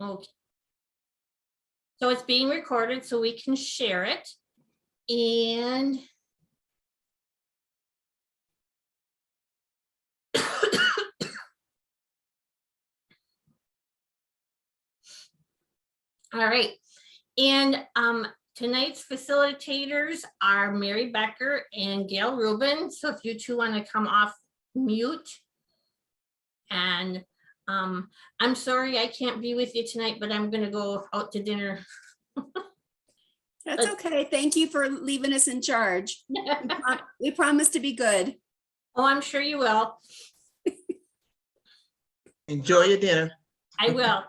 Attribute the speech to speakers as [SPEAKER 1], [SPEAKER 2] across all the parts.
[SPEAKER 1] Okay. So it's being recorded so we can share it. And all right. And tonight's facilitators are Mary Becker and Gail Rubin. So if you two want to come off mute. And I'm sorry I can't be with you tonight, but I'm gonna go out to dinner.
[SPEAKER 2] That's okay. Thank you for leaving us in charge. We promise to be good.
[SPEAKER 1] Oh, I'm sure you will.
[SPEAKER 3] Enjoy your dinner.
[SPEAKER 1] I will.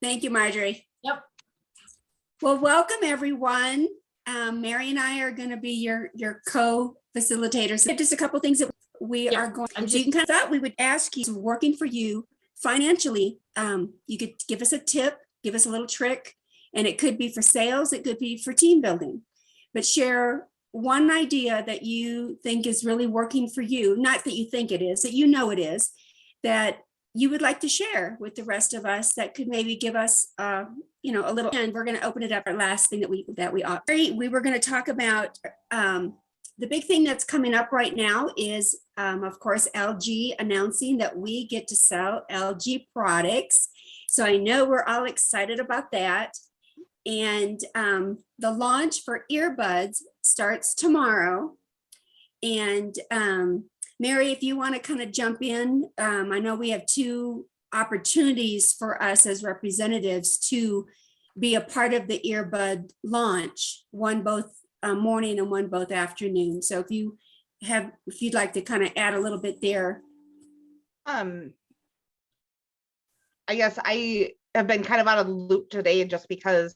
[SPEAKER 2] Thank you, Marjorie.
[SPEAKER 1] Yep.
[SPEAKER 2] Well, welcome everyone. Mary and I are going to be your co-facilitators. Just a couple things that we are going to do. You can kind of thought we would ask you, working for you financially, you could give us a tip, give us a little trick, and it could be for sales, it could be for team building, but share one idea that you think is really working for you, not that you think it is, that you know it is, that you would like to share with the rest of us that could maybe give us a little. And we're going to open it up. Our last thing that we were going to talk about, the big thing that's coming up right now is of course LG announcing that we get to sell LG products. So I know we're all excited about that. And the launch for earbuds starts tomorrow. And Mary, if you want to kind of jump in, I know we have two opportunities for us as representatives to be a part of the earbud launch, one both morning and one both afternoon. So if you'd like to kind of add a little bit there.
[SPEAKER 4] I guess I have been kind of out of the loop today just because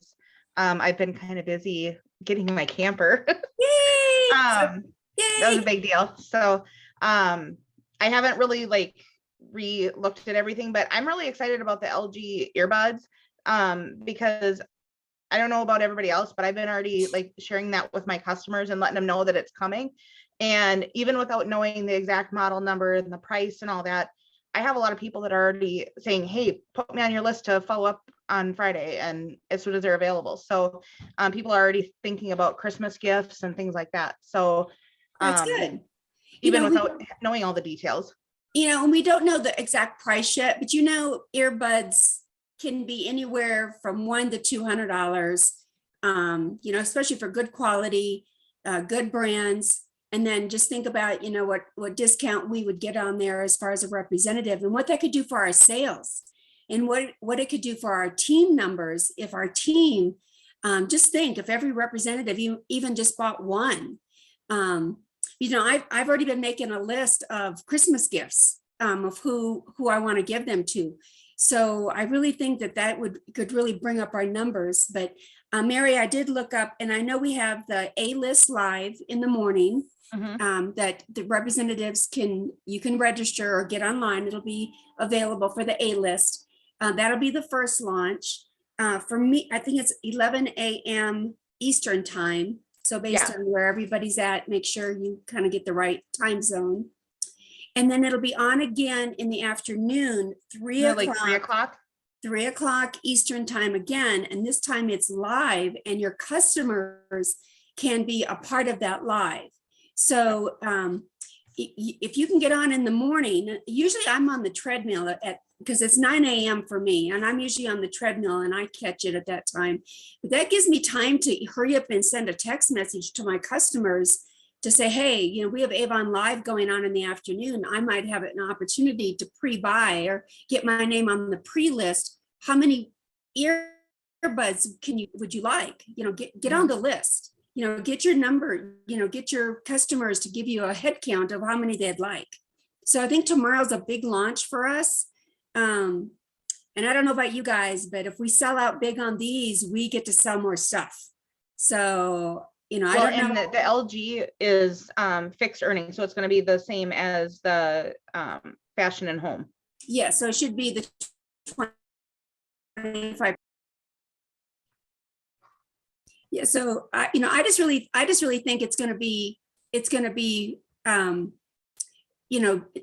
[SPEAKER 4] I've been kind of busy getting my camper.
[SPEAKER 2] Yay!
[SPEAKER 4] That was a big deal. So I haven't really re-looked at everything, but I'm really excited about the LG earbuds because I don't know about everybody else, but I've been already sharing that with my customers and letting them know that it's coming. And even without knowing the exact model number and the price and all that, I have a lot of people that are already saying, hey, put me on your list to follow up on Friday and as soon as they're available. So people are already thinking about Christmas gifts and things like that. So
[SPEAKER 2] that's good.
[SPEAKER 4] Even without knowing all the details.
[SPEAKER 2] And we don't know the exact price yet, but earbuds can be anywhere from $100 to $200, especially for good quality, good brands. And then just think about, what discount we would get on there as far as a representative and what that could do for our sales and what it could do for our team numbers. If our team, just think if every representative even just bought one, I've already been making a list of Christmas gifts of who I want to give them to. So I really think that could really bring up our numbers. But Mary, I did look up, and I know we have the A-list live in the morning. That the representatives you can register or get online. It'll be available for the A-list. That'll be the first launch. For me, I think it's 11 a.m. Eastern time. So based on where everybody's at, make sure you kind of get the right time zone. And then it'll be on again in the afternoon, 3 o'clock. 3 o'clock Eastern time again. And this time it's live and your customers can be a part of that live. So if you can get on in the morning, usually I'm on the treadmill because it's 9 a.m. for me, and I'm usually on the treadmill and I catch it at that time. But that gives me time to hurry up and send a text message to my customers to say, hey, we have Avon Live going on in the afternoon. I might have an opportunity to pre-buy or get my name on the pre-list. How many earbuds would you like? Get on the list. Get your number, get your customers to give you a head count of how many they'd like. So I think tomorrow's a big launch for us. And I don't know about you guys, but if we sell out big on these, we get to sell more stuff. So, I don't know.
[SPEAKER 4] And the LG is fixed earnings. So it's going to be the same as the fashion and home.
[SPEAKER 2] Yeah. So it should be the 25. Yeah, so I just really think it's going to be, it's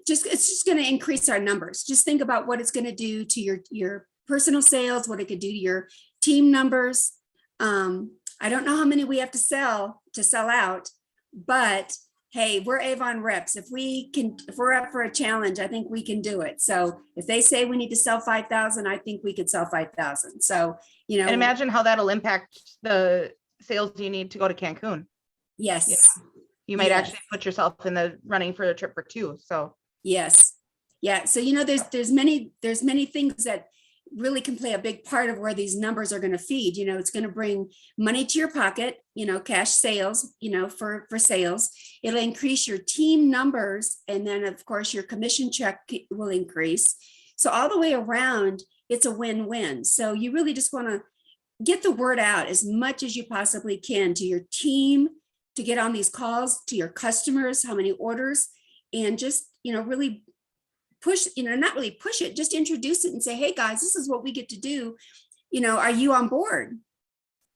[SPEAKER 2] just going to increase our numbers. Just think about what it's going to do to your personal sales, what it could do to your team numbers. I don't know how many we have to sell out, but hey, we're Avon reps. If we're up for a challenge, I think we can do it. So if they say we need to sell 5,000, I think we could sell 5,000. So,
[SPEAKER 4] And imagine how that'll impact the sales you need to go to Cancun.
[SPEAKER 2] yes.
[SPEAKER 4] You might
[SPEAKER 2] Yes.
[SPEAKER 4] actually put yourself in the running for a trip for 2. So
[SPEAKER 2] Yes. Yeah. So, there's many things that really can play a big part of where these numbers are going to feed. It's going to bring money to your pocket, cash sales, for sales. It'll increase your team numbers. And then of course your commission check will increase. So all the way around, it's a win-win. So you really just want to get the word out as much as you possibly can to your team, to get on these calls, to your customers, how many orders, and just, really push, not really push it, just introduce it and say, hey guys, this is what we get to do. Are you on board?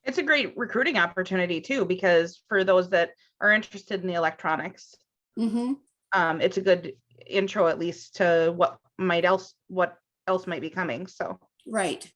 [SPEAKER 4] it's a great recruiting opportunity too, because for those that are interested in the electronics, it's a good intro at least to what else might be coming. So
[SPEAKER 2] Right.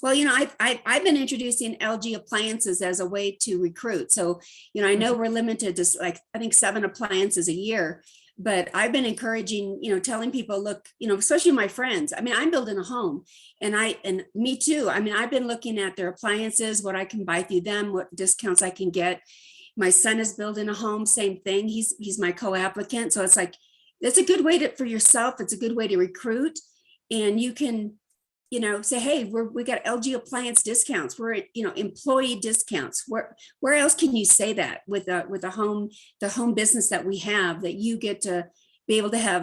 [SPEAKER 2] Well, I've been introducing LG appliances as a way to recruit. So, I know we're limited to I think 7 appliances a year, but I've been encouraging, telling people, look, especially my friends. I mean, I'm building a home and me too. I mean, I've been looking at their appliances, what I can buy through them, what discounts I can get. My son is building a home, same thing. He's my co-applicant. So it's it's a good way for yourself. It's a good way to recruit, and you can, say, hey, we got LG appliance discounts. We're at, employee discounts. Where else can you say that with the home business that we have, that you get to be able to have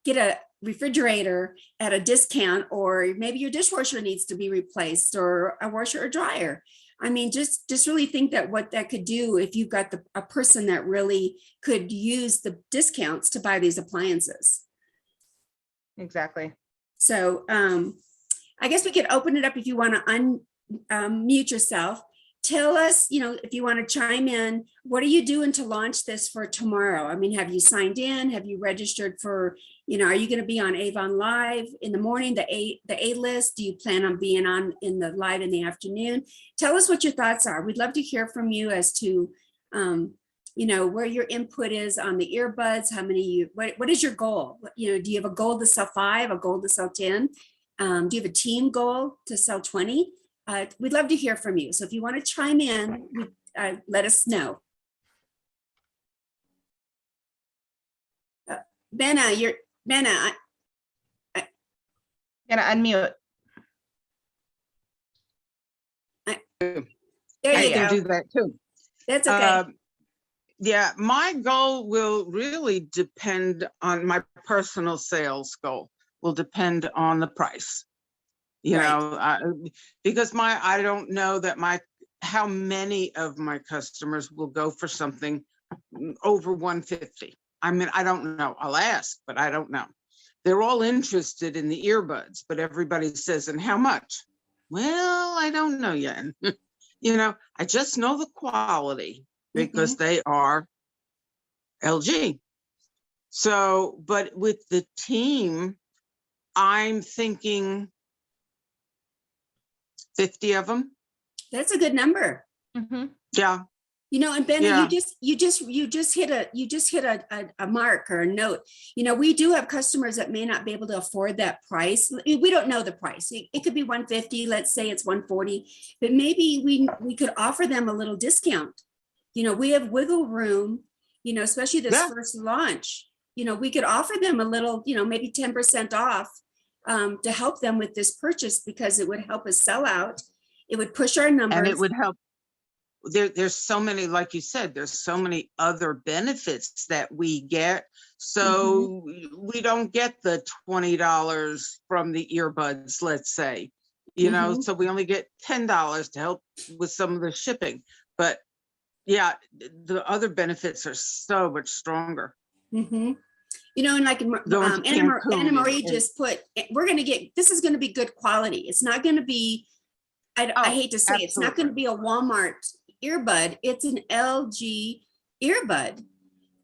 [SPEAKER 2] get a refrigerator at a discount, or maybe your dishwasher needs to be replaced, or a washer or dryer. I mean, just really think that what that could do if you've got a person that really could use the discounts to buy these appliances.
[SPEAKER 4] exactly.
[SPEAKER 2] So, I guess we could open it up if you want to unmute yourself. Tell us, if you want to chime in, what are you doing to launch this for tomorrow? I mean, have you signed in? Have you registered for, are you going to be on Avon Live in the morning, the A list? Do you plan on being on in the live in the afternoon? Tell us what your thoughts are. We'd love to hear from you as to, where your input is on the earbuds, how many what is your goal? Do you have a goal to sell 5, a goal to sell 10? Do you have a team goal to sell 20? We'd love to hear from you. So if you want to chime in, let us know. Benna,
[SPEAKER 4] Gonna unmute.
[SPEAKER 2] there
[SPEAKER 3] I
[SPEAKER 2] you
[SPEAKER 3] can
[SPEAKER 2] go.
[SPEAKER 3] do that too.
[SPEAKER 2] That's okay.
[SPEAKER 3] Yeah, my goal will really depend on my personal sales goal, will depend on the price. Because I don't know that how many of my customers will go for something over 150. I mean, I don't know. I'll ask, but I don't know. They're all interested in the earbuds, but everybody says, and how much? Well, I don't know yet. I just know the quality because they are LG. So, but with the team, I'm thinking 50 of them.
[SPEAKER 2] That's a good number.
[SPEAKER 3] Yeah.
[SPEAKER 2] And Benny,
[SPEAKER 3] Yeah.
[SPEAKER 2] you just hit a mark or a note. We do have customers that may not be able to afford that price. We don't know the price. It could be 150. Let's say it's 140, but maybe we could offer them a little discount. We have wiggle room. Especially this first launch. We could offer them a little. Maybe 10% off to help them with this purchase, because it would help us sell out. It would push our numbers.
[SPEAKER 3] And it would help. There's so many, like you said, there's so many other benefits that we get. So we don't get the $20 from the earbuds, let's say, so we only get $10 to help with some of the shipping. But yeah, the other benefits are so much stronger.
[SPEAKER 2] And like Anna Marie just put, this is going to be good quality. It's not going to be, I hate to say it, it's not going to be a Walmart earbud. It's an LG earbud.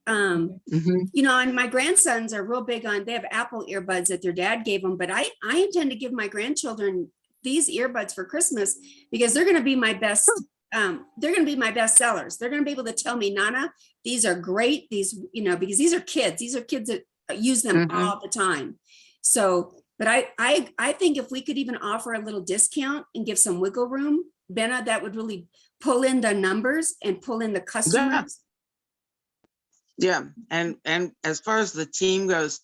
[SPEAKER 3] Mhm.
[SPEAKER 2] You know, and my grandsons are real big on, they have Apple earbuds that their dad gave them, but I intend to give my grandchildren these earbuds for Christmas because they're going to be my best. They're going to be my best sellers. They're going to be able to tell me, Nana, these are great. These, you know, because these are kids. These are kids that use them
[SPEAKER 3] Mhm.
[SPEAKER 2] all the time. So, but I think if we could even offer a little discount and give some wiggle room, Benna, that would really pull in the numbers and pull in the customers.
[SPEAKER 3] Yeah, and as far as the team goes,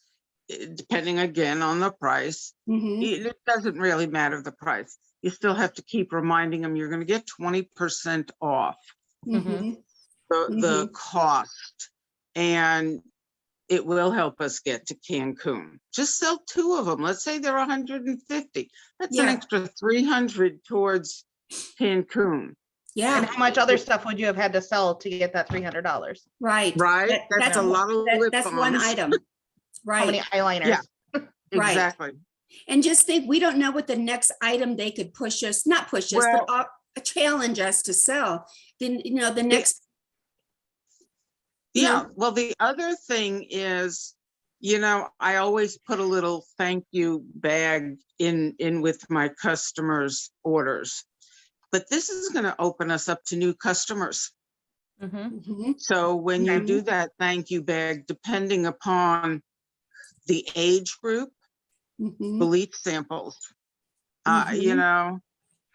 [SPEAKER 3] depending again on the price,
[SPEAKER 2] Mhm,
[SPEAKER 3] it doesn't really matter the price. You still have to keep reminding them you're going to get 20% off
[SPEAKER 2] mhm,
[SPEAKER 3] the
[SPEAKER 2] mhm.
[SPEAKER 3] cost, and it will help us get to Cancun. Just sell 2 of them. Let's say they're 150. That's an
[SPEAKER 2] Yeah.
[SPEAKER 3] extra 300 towards Cancun.
[SPEAKER 4] And
[SPEAKER 2] Yeah,
[SPEAKER 4] how much other stuff would you have had to sell to get that $300?
[SPEAKER 2] right.
[SPEAKER 3] Right? That's a
[SPEAKER 2] one-
[SPEAKER 3] lot of lip
[SPEAKER 2] that's one
[SPEAKER 3] balms.
[SPEAKER 2] item.
[SPEAKER 4] How many
[SPEAKER 2] Right,
[SPEAKER 4] eyeliners?
[SPEAKER 3] Yeah.
[SPEAKER 2] right.
[SPEAKER 3] Exactly.
[SPEAKER 2] And just think, we don't know what the next item they could push us, not push us, but
[SPEAKER 3] Well,
[SPEAKER 2] challenge us to sell. Then, you know, the next, you
[SPEAKER 3] yeah.
[SPEAKER 2] know,
[SPEAKER 3] Well, the other thing is, I always put a little thank you bag in with my customers' orders. But this is going to open us up to new customers.
[SPEAKER 4] Mhm.
[SPEAKER 2] mhm,
[SPEAKER 3] So when you
[SPEAKER 2] Mhm.
[SPEAKER 3] do that thank you bag, depending upon the age group,
[SPEAKER 2] mhm,
[SPEAKER 3] belief samples,
[SPEAKER 2] mhm,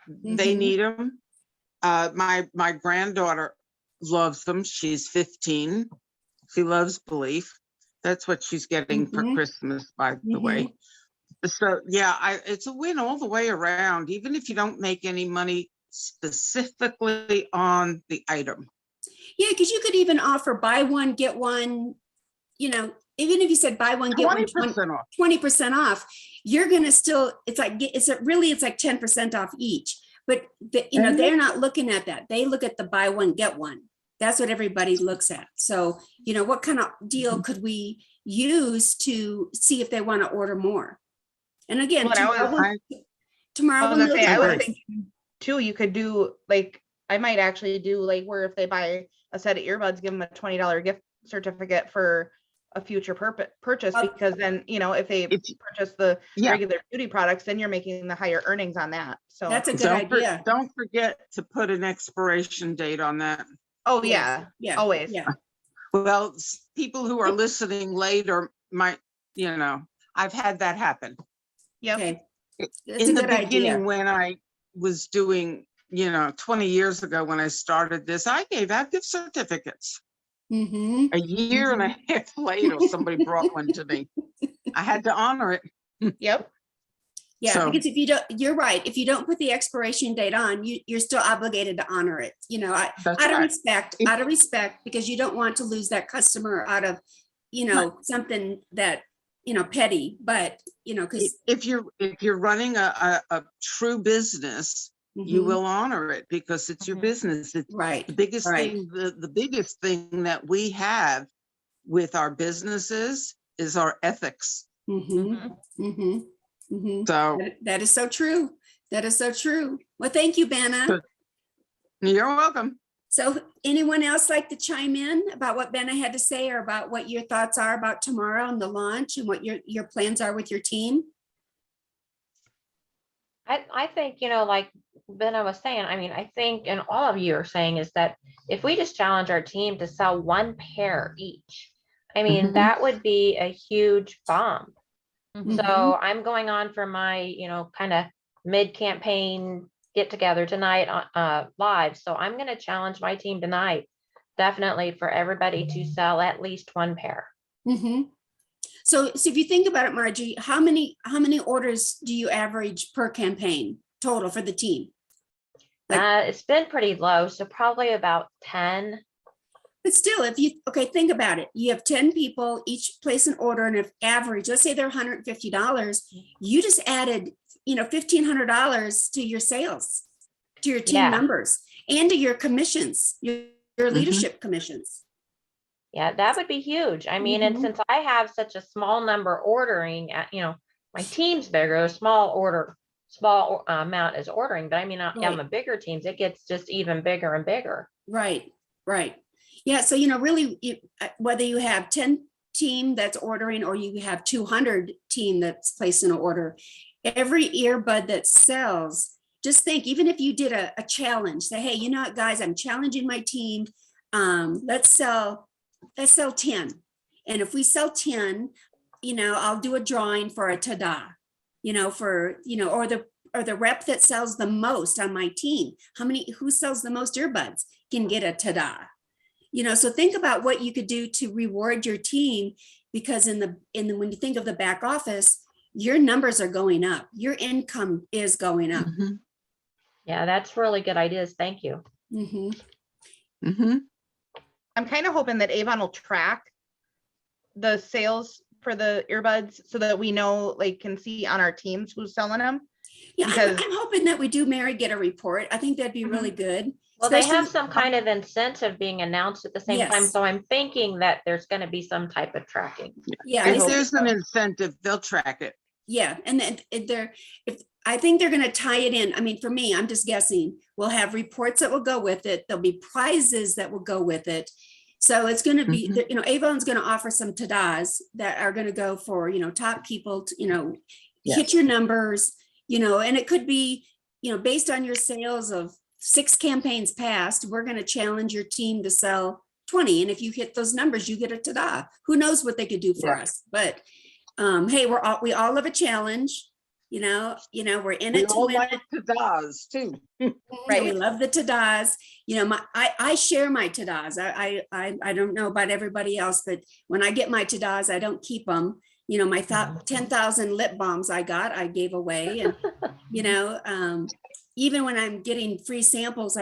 [SPEAKER 3] they
[SPEAKER 2] mhm.
[SPEAKER 3] need them. My granddaughter loves them. She's 15. She loves belief. That's what she's getting for
[SPEAKER 2] Mhm,
[SPEAKER 3] Christmas, by the way. So yeah, it's a win all the way around, even if you don't make any money specifically on the item.
[SPEAKER 2] Yeah, because you could even offer buy one, get one, you know, even if you said buy one, get one,
[SPEAKER 3] 20% off.
[SPEAKER 2] 20% off, you're gonna still, it's like, it's like 10% off each. But
[SPEAKER 3] Mhm.
[SPEAKER 2] they're not looking at that. They look at the buy one, get one. That's what everybody looks at. So, what kind of deal could we use to see if they want to order more? And again,
[SPEAKER 4] Well, and I was-
[SPEAKER 2] tomorrow
[SPEAKER 4] I was
[SPEAKER 2] we'll
[SPEAKER 4] gonna
[SPEAKER 2] know
[SPEAKER 4] say,
[SPEAKER 2] the
[SPEAKER 4] I was
[SPEAKER 2] price.
[SPEAKER 4] thinking too, you could do like, I might actually do like where if they buy a set of earbuds, give them a $20 gift certificate for a future purchase,
[SPEAKER 2] Uh,
[SPEAKER 4] because then, if they
[SPEAKER 3] If,
[SPEAKER 4] purchase the
[SPEAKER 3] yeah,
[SPEAKER 4] regular beauty products, then you're making the higher earnings on that. So,
[SPEAKER 2] That's a good idea.
[SPEAKER 3] don't forget to put an expiration date on that.
[SPEAKER 4] oh
[SPEAKER 2] Yes.
[SPEAKER 4] yeah,
[SPEAKER 2] Yeah.
[SPEAKER 4] always.
[SPEAKER 2] Yeah.
[SPEAKER 3] Well, people who are listening later might, I've had that happen.
[SPEAKER 4] Yep.
[SPEAKER 2] Okay. That's
[SPEAKER 3] In
[SPEAKER 2] a
[SPEAKER 3] the
[SPEAKER 2] good idea.
[SPEAKER 3] beginning, when I was doing, 20 years ago, when I started this, I gave out gift certificates.
[SPEAKER 2] Mhm.
[SPEAKER 3] A year and a half later, somebody brought one to me. I had to honor it.
[SPEAKER 4] Yep.
[SPEAKER 2] Yeah,
[SPEAKER 3] So-
[SPEAKER 2] because if you don't, you're right. If you don't put the expiration date on, you're still obligated to honor it.
[SPEAKER 3] That's
[SPEAKER 2] Out of
[SPEAKER 3] right.
[SPEAKER 2] respect, because you don't want to lose that customer out of, something that, petty, but, because.
[SPEAKER 3] If you're running a true business, you will honor it because it's your
[SPEAKER 4] Mhm.
[SPEAKER 3] business. It's
[SPEAKER 2] Right,
[SPEAKER 3] the biggest
[SPEAKER 2] right.
[SPEAKER 3] thing, the biggest thing that we have with our businesses is our ethics.
[SPEAKER 2] Mhm, mhm, mhm.
[SPEAKER 3] So
[SPEAKER 2] That is so true. That is so true. Well, thank you, Benna.
[SPEAKER 3] Good. You're welcome.
[SPEAKER 2] So anyone else like to chime in about what Benna had to say or about what your thoughts are about tomorrow and the launch and what your plans are with your team?
[SPEAKER 5] I think, like Benna was saying, I mean, I think, and all of you are saying, is that if we just challenge our team to sell one pair each, I mean,
[SPEAKER 3] Mhm.
[SPEAKER 5] that would be a huge bomb.
[SPEAKER 4] Mhm.
[SPEAKER 5] So I'm going on for my, kind of mid-campaign get together tonight live. So I'm going to challenge my team tonight, definitely for everybody to sell at least one pair.
[SPEAKER 2] Mhm. So if you think about it, Margie, how many orders do you average per campaign total for the team? Like-
[SPEAKER 5] It's been pretty low, so probably about 10.
[SPEAKER 2] But still, think about it. You have 10 people, each place an order, and if average, let's say they're $150, you just added, $1,500 to your sales, to your team
[SPEAKER 5] Yeah.
[SPEAKER 2] members, and to your commissions, your leadership commissions.
[SPEAKER 5] Yeah, that would be huge. I mean, and
[SPEAKER 2] Mhm.
[SPEAKER 5] since I have such a small number ordering, my team's bigger, a small amount is ordering, but I mean, on
[SPEAKER 2] Right.
[SPEAKER 5] the bigger teams, it gets just even bigger and bigger.
[SPEAKER 2] Right, right. Yeah, so really, whether you have 10 team that's ordering or you have 200 team that's placing an order, every earbud that sells, just think, even if you did a challenge, say, hey, you know what, guys, I'm challenging my team. Let's sell 10. And if we sell 10, I'll do a drawing for a ta-da, or the rep that sells the most on my team. Who sells the most earbuds can get a ta-da. So think about what you could do to reward your team, because when you think of the back office, your numbers are going up, your income is going up.
[SPEAKER 3] Mhm,
[SPEAKER 5] Yeah, that's really good ideas. Thank you.
[SPEAKER 2] Mhm.
[SPEAKER 3] mhm.
[SPEAKER 4] I'm kind of hoping that Avon will track the sales for the earbuds so that we know, like, can see on our teams who's selling them.
[SPEAKER 2] Yeah,
[SPEAKER 4] Because-
[SPEAKER 2] I'm hoping that we do, Mary, get a report. I think that'd be really good.
[SPEAKER 5] Well, they have
[SPEAKER 2] especially-
[SPEAKER 5] some kind of incentive being announced at the same time,
[SPEAKER 2] Yes.
[SPEAKER 5] so I'm thinking that there's going to be some type of tracking.
[SPEAKER 2] Yeah,
[SPEAKER 3] If
[SPEAKER 2] they-
[SPEAKER 3] there's an incentive, they'll track it.
[SPEAKER 2] yeah, and then I think they're gonna tie it in. I mean, for me, I'm just guessing. We'll have reports that will go with it. There'll be prizes that will go with it. So it's gonna be, Avon's gonna offer some ta-das that are gonna go for, top people, to, hit your numbers, and it could be, based on your sales of 6 campaigns past, we're gonna challenge your team to sell 20. And if you hit those numbers, you get a ta-da. Who knows what they could do for
[SPEAKER 3] Yeah.
[SPEAKER 2] us? But hey, we all love a challenge. We're in
[SPEAKER 3] We
[SPEAKER 2] it to
[SPEAKER 3] all
[SPEAKER 2] win
[SPEAKER 3] like
[SPEAKER 2] it.
[SPEAKER 3] ta-das too.
[SPEAKER 2] Right. We love the ta-das. I share my ta-das. I don't know about everybody else, but when I get my ta-das, I don't keep them. My 10,000 lip balms I gave away. And, even when I'm getting free samples,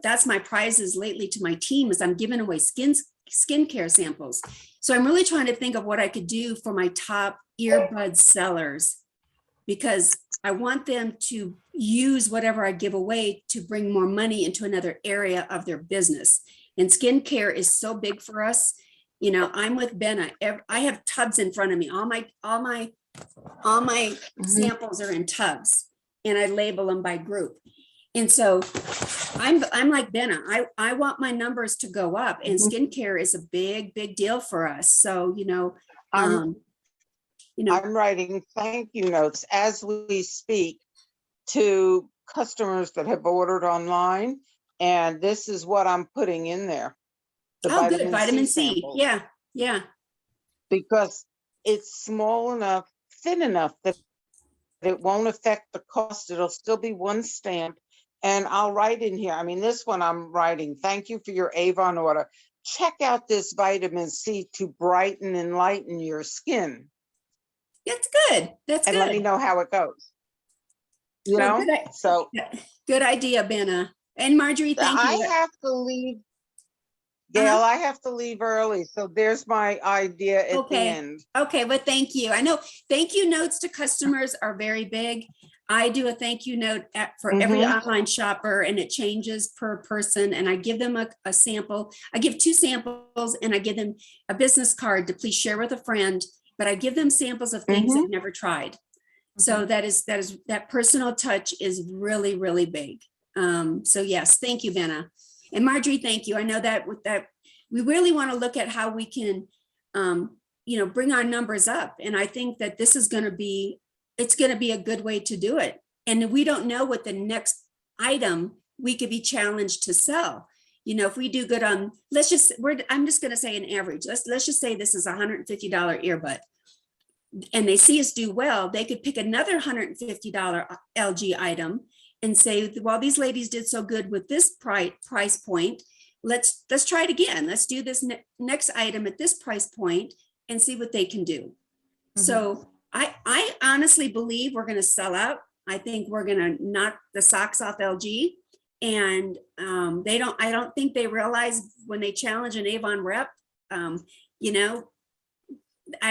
[SPEAKER 2] that's my prizes lately to my team, is I'm giving away skincare samples. So I'm really trying to think of what I could do for my top earbud sellers, because I want them to use whatever I give away to bring more money into another area of their business. And skincare is so big for us. I'm with Benna. I have tubs in front of me. All my samples are in tubs, and I label them by group. And so I'm like Benna. I want my numbers to go up, and skincare is a big, big deal for us. So,
[SPEAKER 3] I'm writing thank you notes as we speak to customers that have ordered online, and this is what I'm putting in there. The
[SPEAKER 2] good, vitamin C.
[SPEAKER 3] samples,
[SPEAKER 2] Yeah.
[SPEAKER 3] because it's small enough, thin enough that it won't affect the cost. It'll still be one stamp. And I'll write in here, I mean, this one I'm writing, thank you for your Avon order. Check out this vitamin C to brighten and lighten your skin.
[SPEAKER 2] That's good. That's
[SPEAKER 3] And
[SPEAKER 2] good.
[SPEAKER 3] let me know how it goes.
[SPEAKER 2] Well,
[SPEAKER 3] So
[SPEAKER 2] good idea, Benna. And Marjorie, thank
[SPEAKER 3] I
[SPEAKER 2] you.
[SPEAKER 3] have to leave. Gail, I have to leave early. So there's my idea at the
[SPEAKER 2] Okay.
[SPEAKER 3] end.
[SPEAKER 2] Okay, well, thank you. I know thank you notes to customers are very big. I do a thank you note for every online shopper, and it changes per person. And I give them a sample. I give 2 samples, and I give them a business card to please share with a friend. But I give them samples of things they've never tried. So that personal touch is really, really big. So yes, thank you, Benna. And Marjorie, thank you. I know that we really want to look at how we can, bring our numbers up. And I think that this is going to be a good way to do it. And we don't know what the next item we could be challenged to sell. If we do good on, I'm just going to say an average. Let's just say this is a $150 earbud, and they see us do well, they could pick another $150 LG item and say, well, these ladies did so good with this price point. Let's try it again. Let's do this next item at this price point and see what they can do. So I honestly believe we're going to sell out. I think we're going to knock the socks off LG. And I don't think they realize when they challenge an Avon rep, I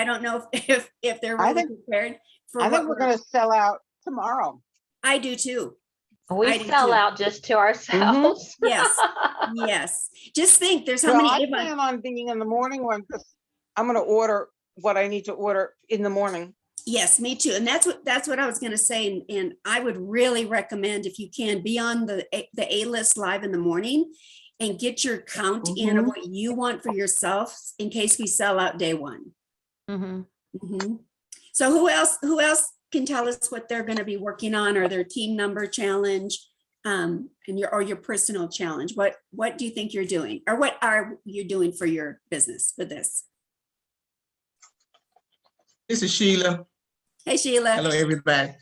[SPEAKER 2] don't know if they're really prepared for
[SPEAKER 3] I
[SPEAKER 2] what
[SPEAKER 3] think we're going to sell out tomorrow.
[SPEAKER 2] I do too.
[SPEAKER 5] We
[SPEAKER 2] I do
[SPEAKER 5] sell
[SPEAKER 2] too.
[SPEAKER 5] out just to ourselves.
[SPEAKER 2] Yes. Yes. Just think there's how
[SPEAKER 3] Well,
[SPEAKER 2] many
[SPEAKER 3] I
[SPEAKER 2] Avon.
[SPEAKER 3] plan on being in the morning one, because I'm going to order what I need to order in the morning.
[SPEAKER 2] Yes, me too. And that's what I was going to say. And I would really recommend, if you can, be on the A-list live in the morning and get your count in of
[SPEAKER 3] Mhm.
[SPEAKER 2] what you want for yourself in case we sell out day one.
[SPEAKER 4] Mhm.
[SPEAKER 2] Mhm. So who else can tell us what they're going to be working on, or their team number challenge, and your personal challenge? What do you think you're doing, or what are you doing for your business with this?
[SPEAKER 6] This is Sheila.
[SPEAKER 2] Hey, Sheila.
[SPEAKER 6] Hello, everybody.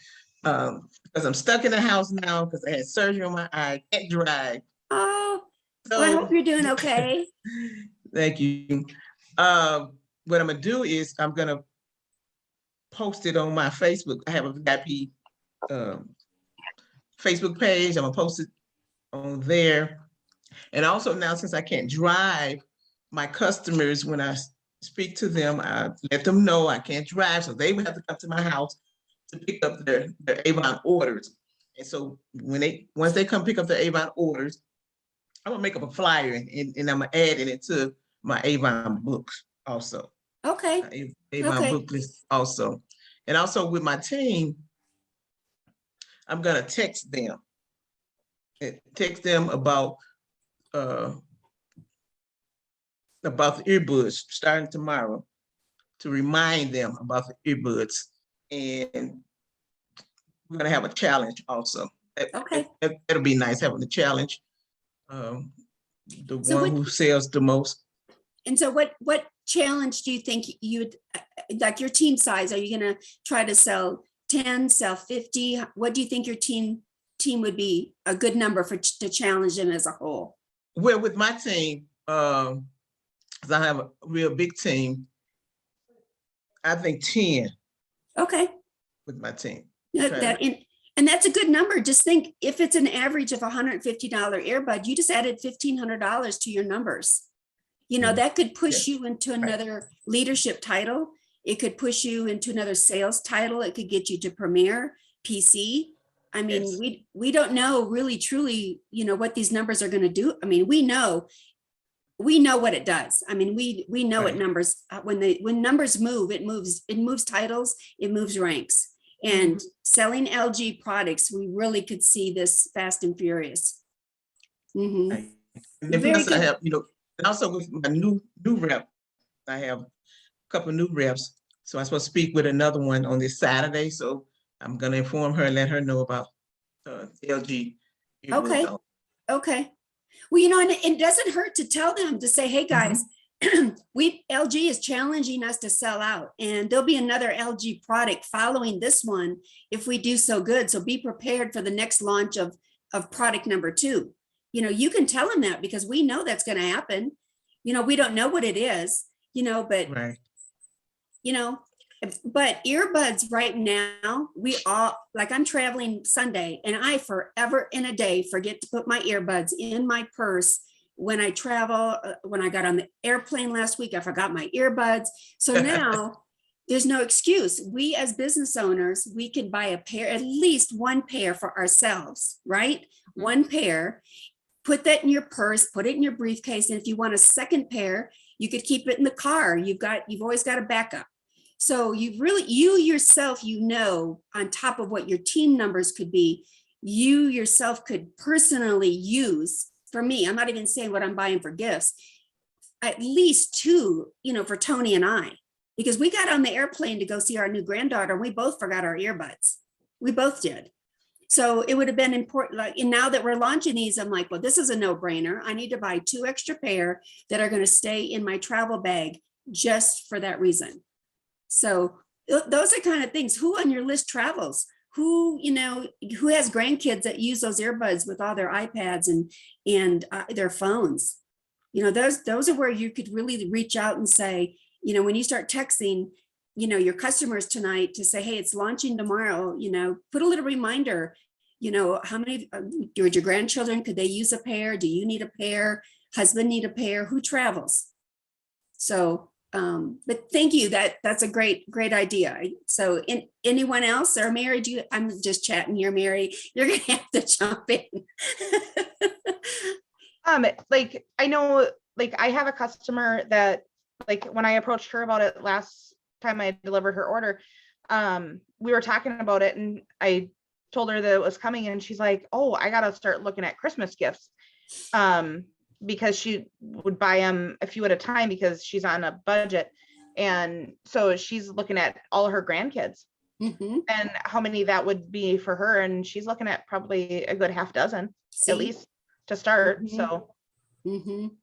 [SPEAKER 6] Because I'm stuck in the house now because I had surgery on my eye, can't drive.
[SPEAKER 2] Oh, well, I hope
[SPEAKER 6] So,
[SPEAKER 2] you're doing okay.
[SPEAKER 6] thank you. What I'm gonna do is I'm gonna post it on my Facebook. I have a VIP Facebook page. I'm gonna post it on there. And also now, since I can't drive, my customers, when I speak to them, I let them know I can't drive, so they would have to come to my house to pick up their Avon orders. And so once they come pick up their Avon orders, I'm gonna make up a flyer and I'm gonna add it into my Avon books also.
[SPEAKER 2] Okay,
[SPEAKER 6] Avon
[SPEAKER 2] okay.
[SPEAKER 6] book list also. And also with my team, I'm gonna text them. Text them uh about the earbuds starting tomorrow to remind them about the earbuds. And we're gonna have a challenge also.
[SPEAKER 2] Okay.
[SPEAKER 6] That'll be nice having the challenge. The
[SPEAKER 2] So
[SPEAKER 6] one who sells the most.
[SPEAKER 2] And so what challenge do you think you'd like your team size? Are you going to try to sell 10, sell 50? What do you think your team would be a good number to challenge them as a whole?
[SPEAKER 6] Well, with my team, 'cause I have a real big team, I think 10
[SPEAKER 2] Okay.
[SPEAKER 6] with my team.
[SPEAKER 2] And that's a good number. Just think, if it's an average of $150 earbud, you just added $1,500 to your numbers. You know,
[SPEAKER 6] Mhm.
[SPEAKER 2] that could push
[SPEAKER 6] Yeah.
[SPEAKER 2] you into another leadership title. It could push you into another sales title. It could get you to Premier, PC. I mean,
[SPEAKER 6] Yes.
[SPEAKER 2] we don't know really truly, you know, what these numbers are going to do. I mean, we know what it does. I mean, we know what
[SPEAKER 6] Right.
[SPEAKER 2] numbers, when numbers move, it moves titles, it moves ranks. And selling LG products, we really could see this fast and furious. Mhm.
[SPEAKER 6] Right. And then
[SPEAKER 2] Very
[SPEAKER 6] plus I
[SPEAKER 2] good.
[SPEAKER 6] have, and also with my new rep, I have a couple of new reps. So I'm supposed to speak with another one on this Saturday. So I'm gonna inform her and let her know about LG.
[SPEAKER 2] Okay.
[SPEAKER 6] earbuds.
[SPEAKER 2] Okay. Well, you know, and it doesn't hurt to tell them to say, hey, guys, LG is challenging us to sell out, and there'll be another LG product following this one if we do so good. So be prepared for the next launch of product number 2. You know, you can tell them that, because we know that's going to happen. You know, we don't know what it is, you know, but
[SPEAKER 6] Right.
[SPEAKER 2] you know, but earbuds right now, we all, like, I'm traveling Sunday and I forever in a day forget to put my earbuds in my purse when I travel. When I got on the airplane last week, I forgot my earbuds. So now there's no excuse. We as business owners, we can buy a pair, at least one pair for ourselves, right? One pair, put that in your purse, put it in your briefcase. And if you want a second pair, you could keep it in the car. You've always got a backup. So you yourself, you know, on top of what your team numbers could be, you yourself could personally use. For me, I'm not even saying what I'm buying for gifts, at least 2, you know, for Tony and I, because we got on the airplane to go see our new granddaughter. And we both forgot our earbuds. We both did. So it would have been important. Like, and now that we're launching these, I'm like, well, this is a no-brainer. I need to buy 2 extra pair that are going to stay in my travel bag just for that reason. So those are kind of things. Who on your list travels? Who, you know, who has grandkids that use those earbuds with all their iPads and their phones? You know, those are where you could really reach out and say, you know, when you start texting, you know, your customers tonight to say, hey, it's launching tomorrow, you know, put a little reminder, you know, how many, your grandchildren, could they use a pair? Do you need a pair? Husband need a pair? Who travels? So, but thank you. That's a great idea. So anyone else, or Mary, I'm just chatting here, Mary, you're going to have to jump in.
[SPEAKER 4] Like, I know, like, I have a customer that, like, when I approached her about it last time I delivered her order, we were talking about it and I told her that it was coming and she's like, oh, I got to start looking at Christmas gifts. because she would buy them a few at a time because she's on a budget. And so she's looking at all her grandkids
[SPEAKER 2] Mhm.
[SPEAKER 4] and how many that would be for her. And she's looking at probably a good half dozen
[SPEAKER 2] See?
[SPEAKER 4] at least to start.
[SPEAKER 2] Mhm.
[SPEAKER 4] So
[SPEAKER 2] Mhm.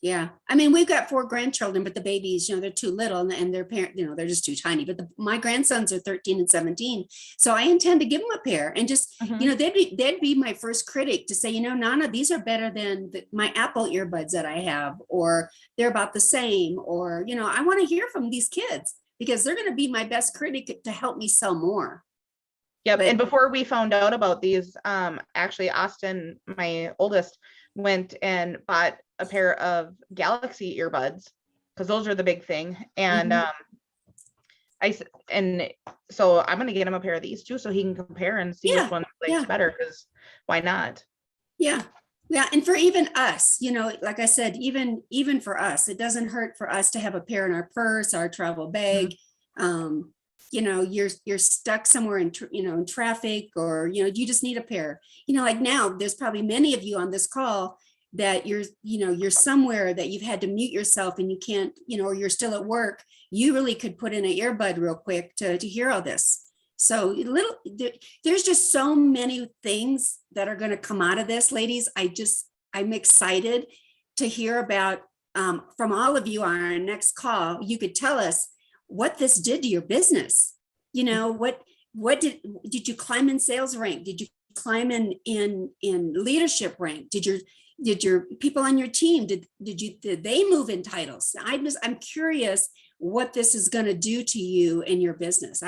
[SPEAKER 2] Yeah, I mean, we've got 4 grandchildren, but the babies, they're too little and their parent, they're just too tiny. But my grandsons are 13 and 17. So I intend to give them a pair and just,
[SPEAKER 4] Mhm.
[SPEAKER 2] they'd be my first critic to say, Nana, these are better than my Apple earbuds that I have, or they're about the same, or, I want to hear from these kids because they're going to be my best critic to help me sell more.
[SPEAKER 4] Yep.
[SPEAKER 2] But-
[SPEAKER 4] And before we found out about these, actually Austin, my oldest, went and bought a pair of Galaxy earbuds because those are the big thing. And
[SPEAKER 2] Mhm.
[SPEAKER 4] and so I'm gonna get him a pair of these too, so he can compare and see
[SPEAKER 2] Yeah,
[SPEAKER 4] which one likes
[SPEAKER 2] yeah.
[SPEAKER 4] better. Because why not?
[SPEAKER 2] Yeah. Yeah. And for even us, like I said, even for us, it doesn't hurt for us to have a pair in our purse, our travel bag. You're stuck somewhere in traffic, or, you just need a pair, like now there's probably many of you on this call that you're somewhere that you've had to mute yourself and you can't, or you're still at work. You really could put in an earbud real quick to hear all this. So there's just so many things that are going to come out of this, ladies. I'm excited to hear about from all of you on our next call. You could tell us what this did to your business. What did you climb in sales rank? Did you climb in leadership rank? Did your people on your team, did they move in titles? I'm curious what this is going to do to you and your business.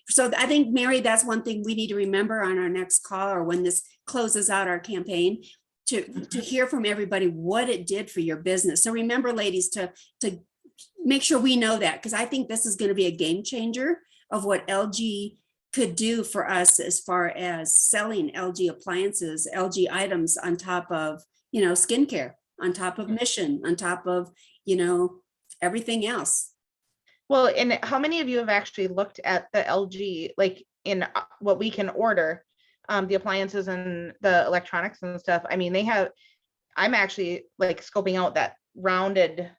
[SPEAKER 2] So I think, Mary, that's one thing we need to remember on our next call, or when this closes out our campaign, to hear from everybody what it did for your business. So remember, ladies, to make sure we know that, because I think this is going to be a game changer of what LG could do for us as far as selling LG appliances, LG items on top of, skincare, on top of Mission, on top of, everything else.
[SPEAKER 4] Well, and how many of you have actually looked at the LG, like in what we can order, the appliances and the electronics and stuff? I mean, I'm actually like scoping out that rounded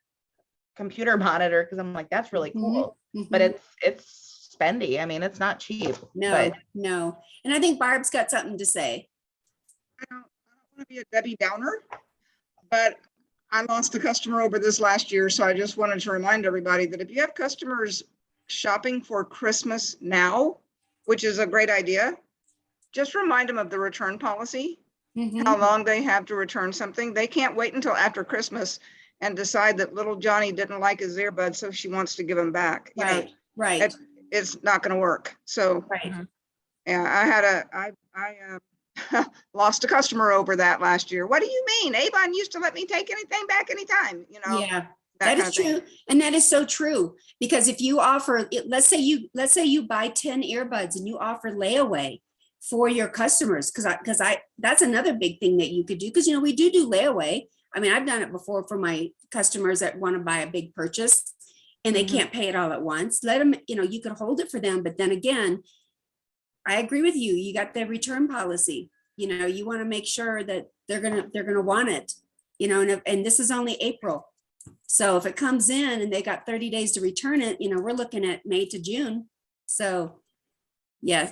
[SPEAKER 4] computer monitor because I'm like, that's really cool. But it's spendy. I mean, it's not cheap.
[SPEAKER 2] No,
[SPEAKER 4] but
[SPEAKER 2] no. And I think Barb's got something to say.
[SPEAKER 7] I don't want to be a Debbie Downer, but I lost a customer over this last year. So I just wanted to remind everybody that if you have customers shopping for Christmas now, which is a great idea, just remind them of the return policy, how long they have to return something. They can't wait until after Christmas and decide that little Johnny didn't like his earbuds, so she wants to give them back.
[SPEAKER 2] Right.
[SPEAKER 7] It's not going to work. So
[SPEAKER 2] Right.
[SPEAKER 7] yeah, I lost a customer over that last year. What do you mean? Avon used to let me take anything back anytime,
[SPEAKER 2] Yeah,
[SPEAKER 7] that
[SPEAKER 2] that is true. And that is so true. Because if you offer, let's say you buy 10 earbuds and you offer layaway for your customers, because that's another big thing that you could do. Because, we do layaway. I mean, I've done it before for my customers that want to buy a big purchase and they can't pay it all at once. Let them, you could hold it for them. But then again, I agree with you. You got the return policy. You want to make sure that they're gonna want it. And this is only April. So if it comes in and they got 30 days to return it, we're looking at May to June. So yeah.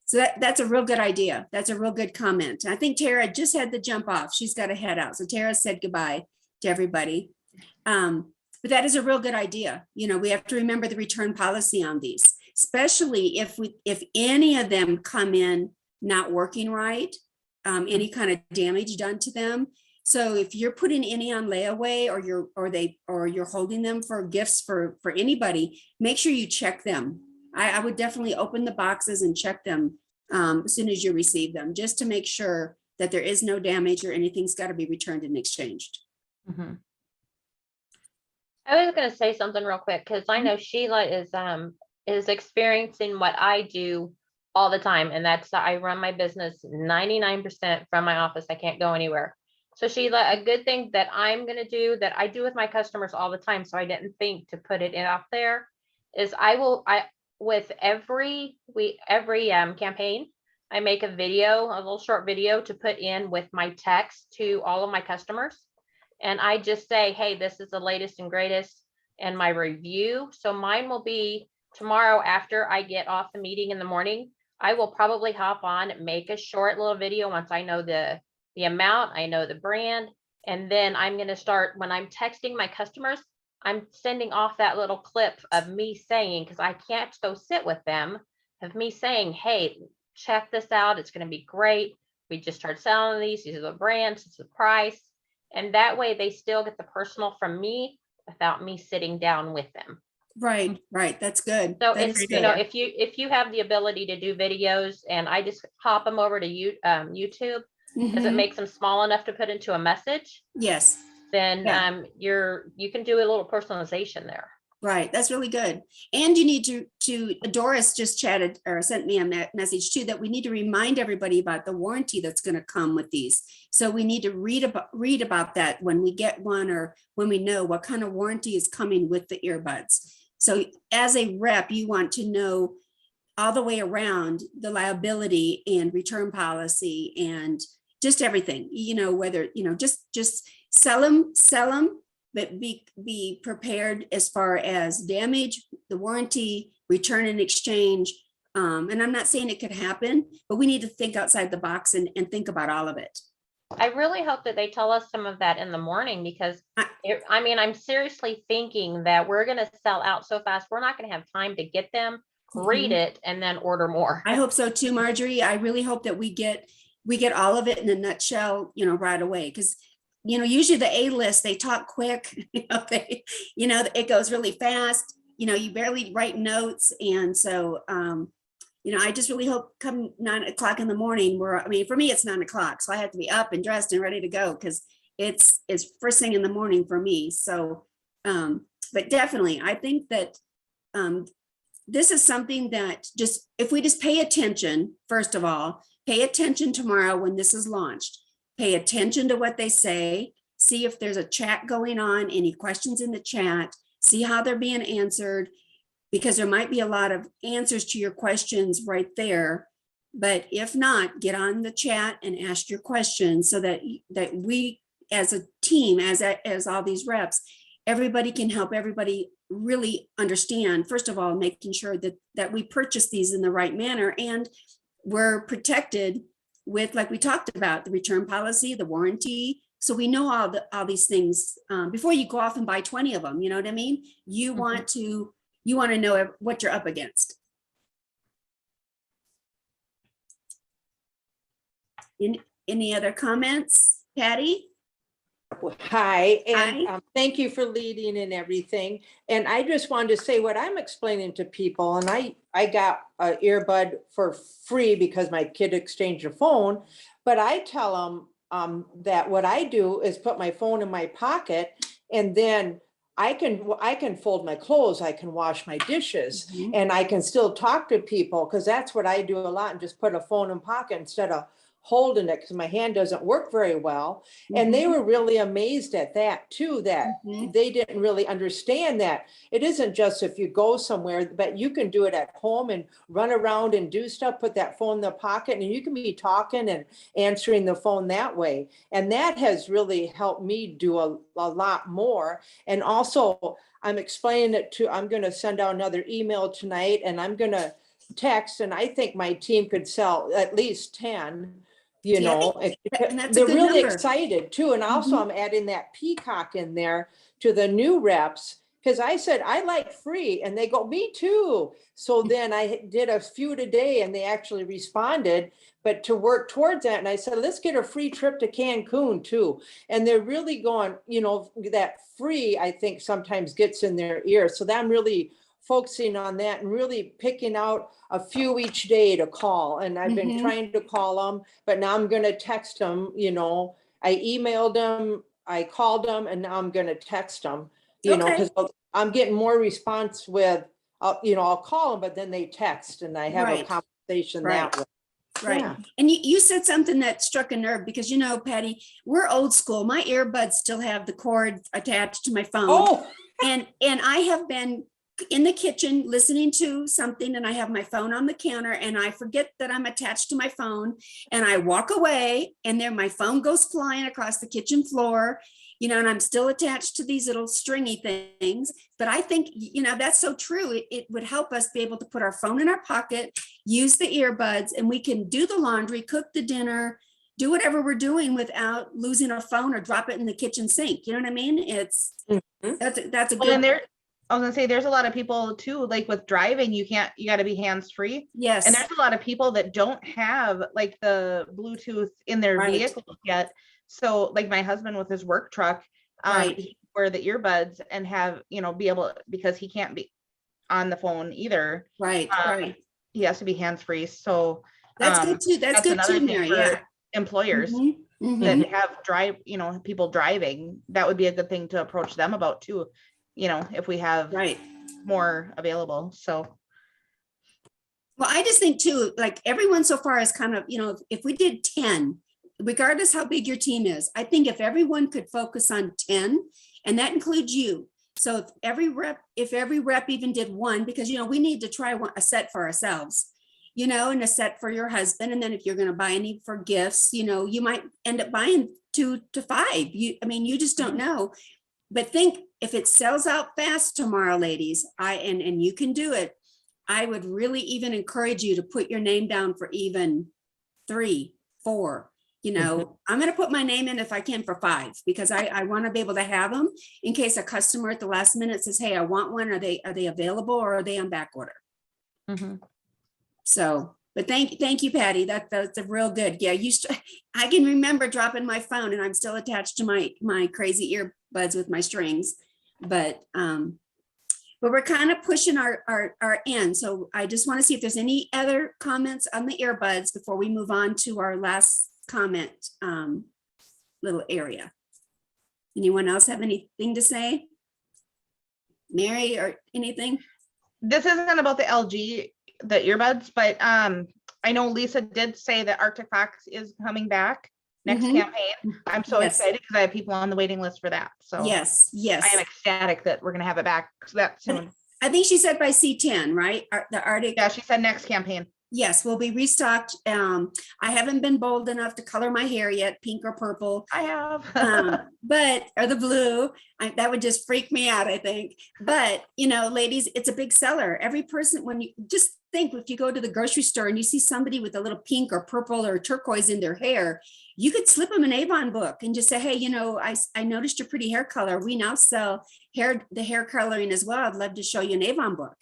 [SPEAKER 2] So that's a real good idea. That's a real good comment. I think Tara just had to jump off. She's got to head out. So Tara said goodbye to everybody. But that is a real good idea. We have to remember the return policy on these, especially if any of them come in not working right, any kind of damage done to them. So if you're putting any on layaway, or you're holding them for gifts for anybody, make sure you check them. I would definitely open the boxes and check them as soon as you receive them, just to make sure that there is no damage or anything's got to be returned and exchanged.
[SPEAKER 5] I was going to say something real quick, because I know Sheila is experiencing what I do all the time. And that's, I run my business 99% from my office. I can't go anywhere. So Sheila, a good thing that I'm going to do, that I do with my customers all the time, so I didn't think to put it in up there, is with every campaign, I make a video, a little short video to put in with my text to all of my customers. And I just say, hey, this is the latest and greatest and my review. So mine will be tomorrow after I get off the meeting in the morning. I will probably hop on, make a short little video once I know the amount, I know the brand. And then I'm going to start, when I'm texting my customers, I'm sending off that little clip of me saying, because I can't go sit with them, of me saying, hey, check this out. It's going to be great. We just started selling these. These are the brands. It's the price. And that way they still get the personal from me without me sitting down with them.
[SPEAKER 2] Right, right. That's good.
[SPEAKER 5] So
[SPEAKER 2] That
[SPEAKER 5] if,
[SPEAKER 2] is
[SPEAKER 5] you know,
[SPEAKER 2] good.
[SPEAKER 5] if you have the ability to do videos and I just hop them over to YouTube, because it
[SPEAKER 2] Mhm.
[SPEAKER 5] makes them small enough to put into a message,
[SPEAKER 2] Yes,
[SPEAKER 5] then
[SPEAKER 2] Yeah.
[SPEAKER 5] you can do a little personalization there.
[SPEAKER 2] right. That's really good. And you need to Doris just chatted or sent me a message too, that we need to remind everybody about the warranty that's going to come with these. So we need to read about that when we get one, or when we know what kind of warranty is coming with the earbuds. So as a rep, you want to know all the way around the liability and return policy and just everything, whether, just sell them, but be prepared as far as damage, the warranty, return and exchange. And I'm not saying it could happen, but we need to think outside the box and think about all of it.
[SPEAKER 5] I really hope that they tell us some of that in the morning, because I'm seriously thinking that we're going to sell out so fast. We're not going to have time to get them, read it, and then order more.
[SPEAKER 2] I hope so too, Marjorie. I really hope that we get all of it in a nutshell, right away. Because, usually the A-list, they talk quick, it goes really fast, you barely write notes. And so, I just really hope come 9 o'clock in the morning, for me, it's 9 o'clock. So I have to be up and dressed and ready to go, because it's first thing in the morning for me. So, but definitely, I think that this is something that if we just pay attention, first of all, pay attention tomorrow when this is launched, pay attention to what they say, see if there's a chat going on, any questions in the chat, see how they're being answered, because there might be a lot of answers to your questions right there. But if not, get on the chat and ask your questions, so that we as a team, as all these reps, everybody can help everybody really understand, first of all, making sure that we purchase these in the right manner, and we're protected with, like we talked about, the return policy, the warranty. So we know all these things before you go off and buy 20 of them. You know what I mean? You want to know what you're up against. Any other comments, Patty?
[SPEAKER 8] Hi, and
[SPEAKER 2] Hi.
[SPEAKER 8] thank you for leading and everything. And I just wanted to say what I'm explaining to people, and I got an earbud for free because my kid exchanged a phone, but I tell them that what I do is put my phone in my pocket, and then I can fold my clothes, I can wash my dishes, and I can still talk to people, because that's what I do a lot, and just put a phone in pocket instead of holding it, because my hand doesn't work very well. And they were really amazed at that too, that they didn't really understand that it isn't just if you go somewhere, but you can do it at home and run around and do stuff, put that phone in the pocket, and you can be talking and answering the phone that way. And that has really helped me do a lot more. And also I'm explaining it I'm going to send out another email tonight, and I'm going to text, and I think my team could sell at least 10.
[SPEAKER 2] And that's a
[SPEAKER 8] They're
[SPEAKER 2] good
[SPEAKER 8] really
[SPEAKER 2] number.
[SPEAKER 8] excited too. And also I'm adding that peacock in there to the new reps, because I said, I like free, and they go, me too. So then I did a few today, and they actually responded, but to work towards that. And I said, let's get a free trip to Cancun too. And they're really going, that free, I think sometimes gets in their ear. So that I'm really focusing on that and really picking out a few each day to call. And I've been trying to call them, but now I'm going to text them. I emailed them, I called them, and now I'm going to text them, because I'm getting more response with, I'll call them, but then they text, and I have a conversation that way.
[SPEAKER 2] Right.
[SPEAKER 8] Yeah.
[SPEAKER 2] And you said something that struck a nerve, because, Patty, we're old school. My earbuds still have the cord attached to my phone.
[SPEAKER 8] Oh,
[SPEAKER 2] And I have been in the kitchen listening to something and I have my phone on the counter and I forget that I'm attached to my phone and I walk away and then my phone goes flying across the kitchen floor, you know, and I'm still attached to these little stringy things. But I think, you know, that's so true. It would help us be able to put our phone in our pocket, use the earbuds, and we can do the laundry, cook the dinner, do whatever we're doing without losing our phone or drop it in the kitchen sink. You know what I mean? It's, that's a
[SPEAKER 4] Well, and
[SPEAKER 2] good,
[SPEAKER 4] there, I was gonna say, there's a lot of people too, like with driving, you gotta be hands-free.
[SPEAKER 2] yes.
[SPEAKER 4] And there's a lot of people that don't have like the Bluetooth in their
[SPEAKER 2] Right.
[SPEAKER 4] vehicle yet. So like my husband with his work truck,
[SPEAKER 2] Right.
[SPEAKER 4] he wear the earbuds and have, be able, because he can't be on the phone either.
[SPEAKER 2] Right,
[SPEAKER 4] Um,
[SPEAKER 2] right.
[SPEAKER 4] He has to be hands-free. So
[SPEAKER 2] That's good too. That's good
[SPEAKER 4] another
[SPEAKER 2] too,
[SPEAKER 4] thing
[SPEAKER 2] Mary.
[SPEAKER 4] for
[SPEAKER 2] Yeah.
[SPEAKER 4] employers
[SPEAKER 2] Mhm, mhm.
[SPEAKER 4] that have people driving. That would be a good thing to approach them about too, if we have
[SPEAKER 2] Right.
[SPEAKER 4] more available. So
[SPEAKER 2] Well, I just think too, like everyone so far is kind of, you know, if we did 10, regardless how big your team is, I think if everyone could focus on 10, and that includes you. So if every rep even did one, because, you know, we need to try a set for ourselves, you know, and a set for your husband. And then if you're going to buy any for gifts, you know, you might end up buying 2 to 5. I mean, you just don't know. But think if it sells out fast tomorrow, ladies, and you can do it, I would really even encourage you to put your name down for even 3, 4. You know, I'm going to put my name in if I can for 5, because I want to be able to have them in case a customer at the last minute says, hey, I want one. Are they available or are they on back order? So, but thank you, Patty. That's a real good. Yeah, I can remember dropping my phone and I'm still attached to my crazy earbuds with my strings, but we're kind of pushing our end. So I just want to see if there's any other comments on the earbuds before we move on to our last comment little area. Anyone else have anything to say? Mary or anything?
[SPEAKER 4] this isn't about the LG, the earbuds, but I know Lisa did say that Arctic Fox is coming back next
[SPEAKER 2] Mhm.
[SPEAKER 4] campaign. I'm so
[SPEAKER 2] Yes.
[SPEAKER 4] excited because I have people on the waiting list for that. So
[SPEAKER 2] Yes, yes.
[SPEAKER 4] I am ecstatic that we're gonna have it back that soon.
[SPEAKER 2] I think she said by C10, right? The Arctic.
[SPEAKER 4] Yeah, she said next campaign.
[SPEAKER 2] Yes, will be restocked. I haven't been bold enough to color my hair yet, pink or purple,
[SPEAKER 4] I have.
[SPEAKER 2] or the blue. That would just freak me out, I think. But, you know, ladies, it's a big seller. Every person, when you just think, if you go to the grocery store and you see somebody with a little pink or purple or turquoise in their hair, you could slip them an Avon book and just say, hey, you know, I noticed your pretty hair color. We now sell the hair coloring as well. I'd love to show you an Avon book.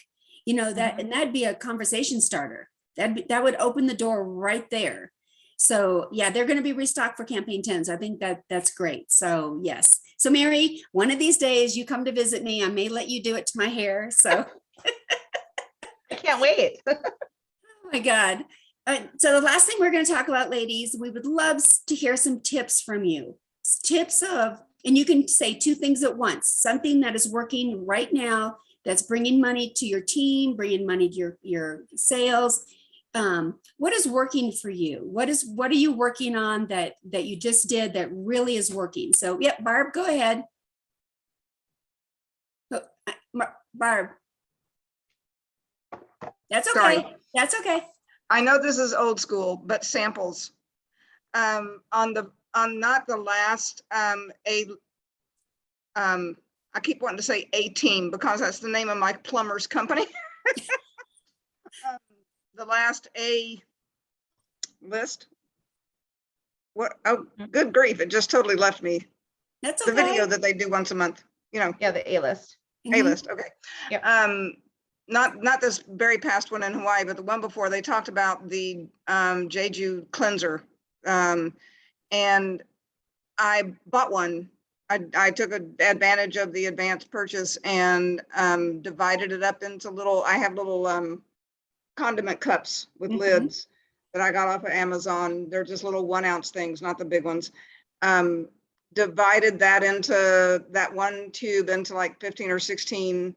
[SPEAKER 2] You know, that, and that'd be a conversation starter. That would open the door right there. So yeah, they're going to be restocked for campaign 10s. I think that's great. So yes. So Mary, one of these days you come to visit me, I may let you do it to my hair. So
[SPEAKER 4] I can't wait.
[SPEAKER 2] oh my God. So the last thing we're going to talk about, ladies, we would love to hear some tips from you. Tips of, and you can say 2 things at once, something that is working right now that's bringing money to your team, bringing money to your sales. What is working for you? What are you working on that you just did that really is working? So yeah, Barb, go ahead. Barb. That's okay.
[SPEAKER 7] Sorry.
[SPEAKER 2] That's okay.
[SPEAKER 7] I know this is old school, but samples. On not the last, I keep wanting to say A-Team because that's the name of my plumber's company. The last A list. What? Oh, good grief. It just totally left me.
[SPEAKER 2] That's
[SPEAKER 7] The
[SPEAKER 2] okay.
[SPEAKER 7] video that they do once a month, you know,
[SPEAKER 4] Yeah, the A-list.
[SPEAKER 2] Mhm.
[SPEAKER 7] A-list. Okay.
[SPEAKER 4] Yep.
[SPEAKER 7] Not this very past one in Hawaii, but the one before, they talked about the Jeju cleanser. And I bought one. I took advantage of the advanced purchase and divided it up into I have little condiment cups with
[SPEAKER 2] Mhm.
[SPEAKER 7] lids that I got off of Amazon. They're just little 1 ounce things, not the big ones. Divided that into that one tube into like 15 or 16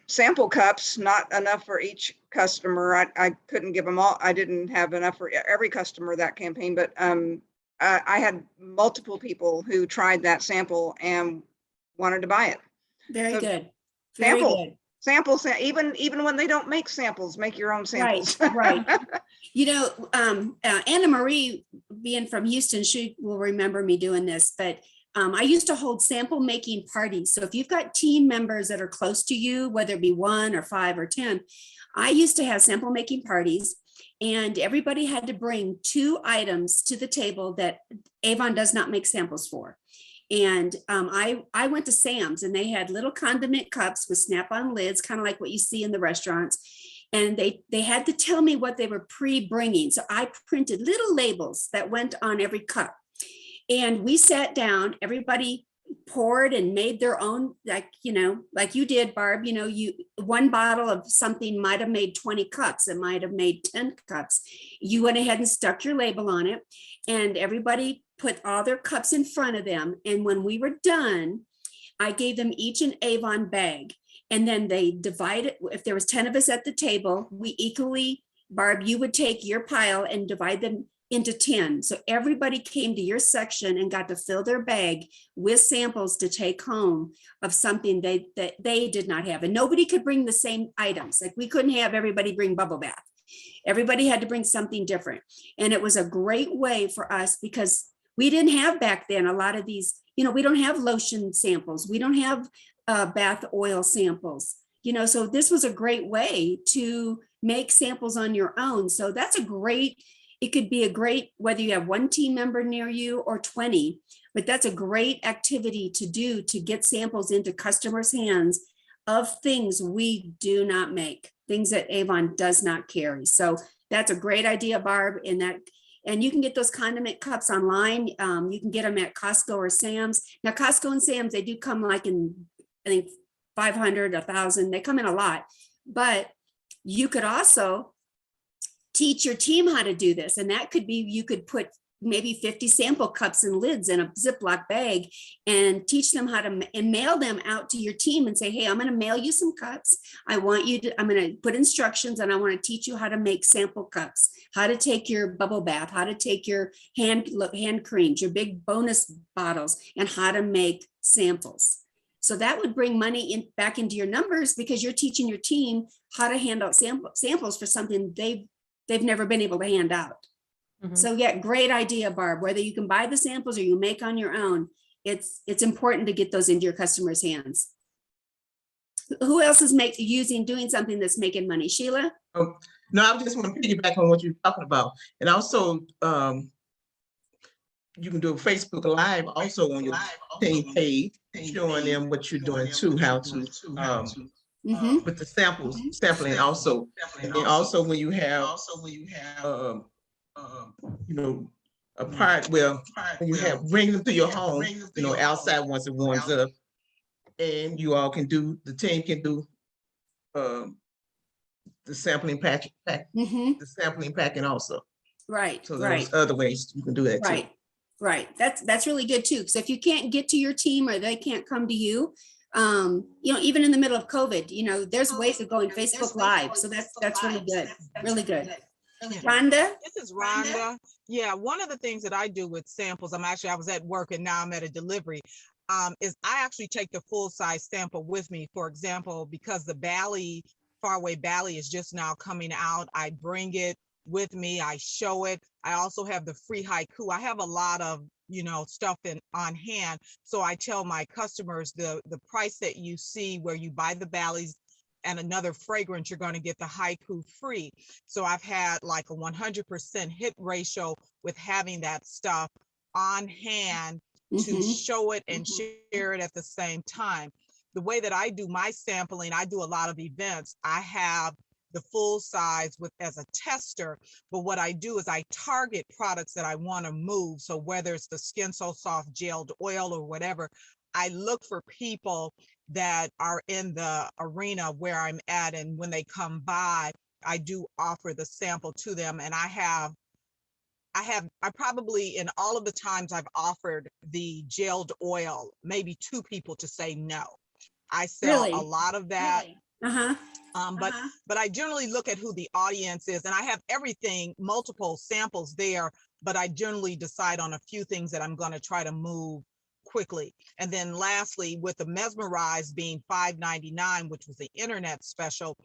[SPEAKER 7] sample cups, not enough for each customer. I couldn't give them all. I didn't have enough for every customer that campaign, but I had multiple people who tried that sample and wanted to buy it.
[SPEAKER 2] Very
[SPEAKER 7] So
[SPEAKER 2] good. Very
[SPEAKER 7] Sample.
[SPEAKER 2] good.
[SPEAKER 7] Samples, even when they don't make samples, make your own samples.
[SPEAKER 2] Right. You know, Anna Marie, being from Houston, she will remember me doing this, but I used to hold sample making parties. So if you've got team members that are close to you, whether it be 1 or 5 or 10, I used to have sample making parties, and everybody had to bring 2 items to the table that Avon does not make samples for. And I went to Sam's, and they had little condiment cups with snap-on lids, kind of like what you see in the restaurants. And they had to tell me what they were pre-bringing. So I printed little labels that went on every cup. And we sat down, everybody poured and made their own, like, you know, like you did, Barb, you know, one bottle of something might have made 20 cups. It might have made 10 cups. You went ahead and stuck your label on it, and everybody put all their cups in front of them. And when we were done, I gave them each an Avon bag. And then they divided, if there was 10 of us at the table, we equally, Barb, you would take your pile and divide them into 10. So everybody came to your section and got to fill their bag with samples to take home of something that they did not have. And nobody could bring the same items. Like, we couldn't have everybody bring bubble bath. Everybody had to bring something different. And it was a great way for us, because we didn't have back then a lot of these, you know, we don't have lotion samples. We don't have bath oil samples, you know, so this was a great way to make samples on your own. So that's a great, it could be a great, whether you have 1 team member near you or 20, but that's a great activity to do, to get samples into customers' hands of things we do not make, things that Avon does not carry. So that's a great idea, Barb, and you can get those condiment cups online. You can get them at Costco or Sam's. Now, Costco and Sam's, they do come like in, I think, 500, 1,000. They come in a lot, but you could also teach your team how to do this. And that could be, you could put maybe 50 sample cups and lids in a Ziploc bag and teach them how to, and mail them out to your team and say, hey, I'm going to mail you some cups. I'm going to put instructions, and I want to teach you how to make sample cups, how to take your bubble bath, how to take your hand creams, your big bonus bottles, and how to make samples. So that would bring money back into your numbers, because you're teaching your team how to hand out samples for something they've never been able to hand out. So yeah, great idea, Barb. Whether you can buy the samples or you make on your own, it's important to get those into your customers' hands. Who else is doing something that's making money? Sheila?
[SPEAKER 6] Oh, no, I just want to piggyback on what you're talking about. And also, you can do a Facebook Live also on your team page, showing them what you're doing too, how to with the sampling also. And then also when you have you know, a part where when you have bring them to your home, you know, outside once it warms up, and you all can do, the team can do the sampling the sampling packing also.
[SPEAKER 2] Right.
[SPEAKER 6] So there's other ways you can do that too.
[SPEAKER 2] Right. That's really good too. So if you can't get to your team, or they can't come to you, you know, even in the middle of COVID, you know, there's ways of going Facebook Live. So that's really good. Really good. Rhonda?
[SPEAKER 9] This is Rhonda. Yeah, one of the things that I do with samples, I was at work and now I'm at a delivery, is I actually take the full size sample with me. For example, because the Faraway Bally is just now coming out, I bring it with me, I show it. I also have the free haiku. I have a lot of, you know, stuff on hand. So I tell my customers the price that you see where you buy the Bally's and another fragrance, you're going to get the haiku free. So I've had like a 100% hit ratio with having that stuff on hand to show it and share it at the same time. The way that I do my sampling, I do a lot of events. I have the full size as a tester, but what I do is I target products that I want to move. So whether it's the Skin So Soft gelled oil or whatever, I look for people that are in the arena where I'm at, and when they come by, I do offer the sample to them. And I probably, in all of the times I've offered the gelled oil, maybe 2 people to say no. I sell a lot of that. But I generally look at who the audience is, and I have everything, multiple samples there, but I generally decide on a few things that I'm going to try to move quickly. And then lastly, with the Mesmerize being $5.99, which was the internet special,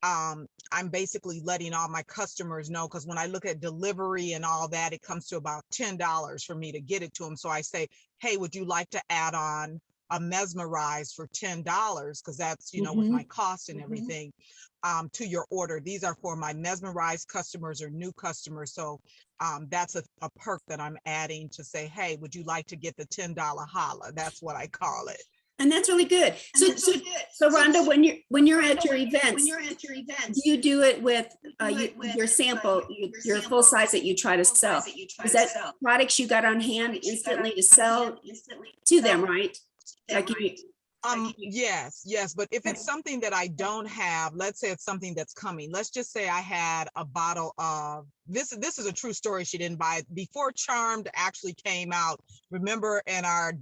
[SPEAKER 9] I'm basically letting all my customers know, because when I look at delivery and all that, it comes to about $10 for me to get it to them. So I say, hey, would you like to add on a Mesmerize for $10? Because that's, you know, with my cost and everything, to your order. These are for my Mesmerize customers or new customers. So that's a perk that I'm adding to say, hey, would you like to get the $10 holla? That's what I call it.
[SPEAKER 2] And that's really good. So Rhonda, when you're at your events, do you do it with your sample, your full size that you try to sell? Is that products you got on hand instantly to sell to them, right? Like
[SPEAKER 9] Yes, but if it's something that I don't have, let's say it's something that's coming. Let's just say I had a bottle of this is a true story. She didn't buy it before Charmed actually came out. Remember, in our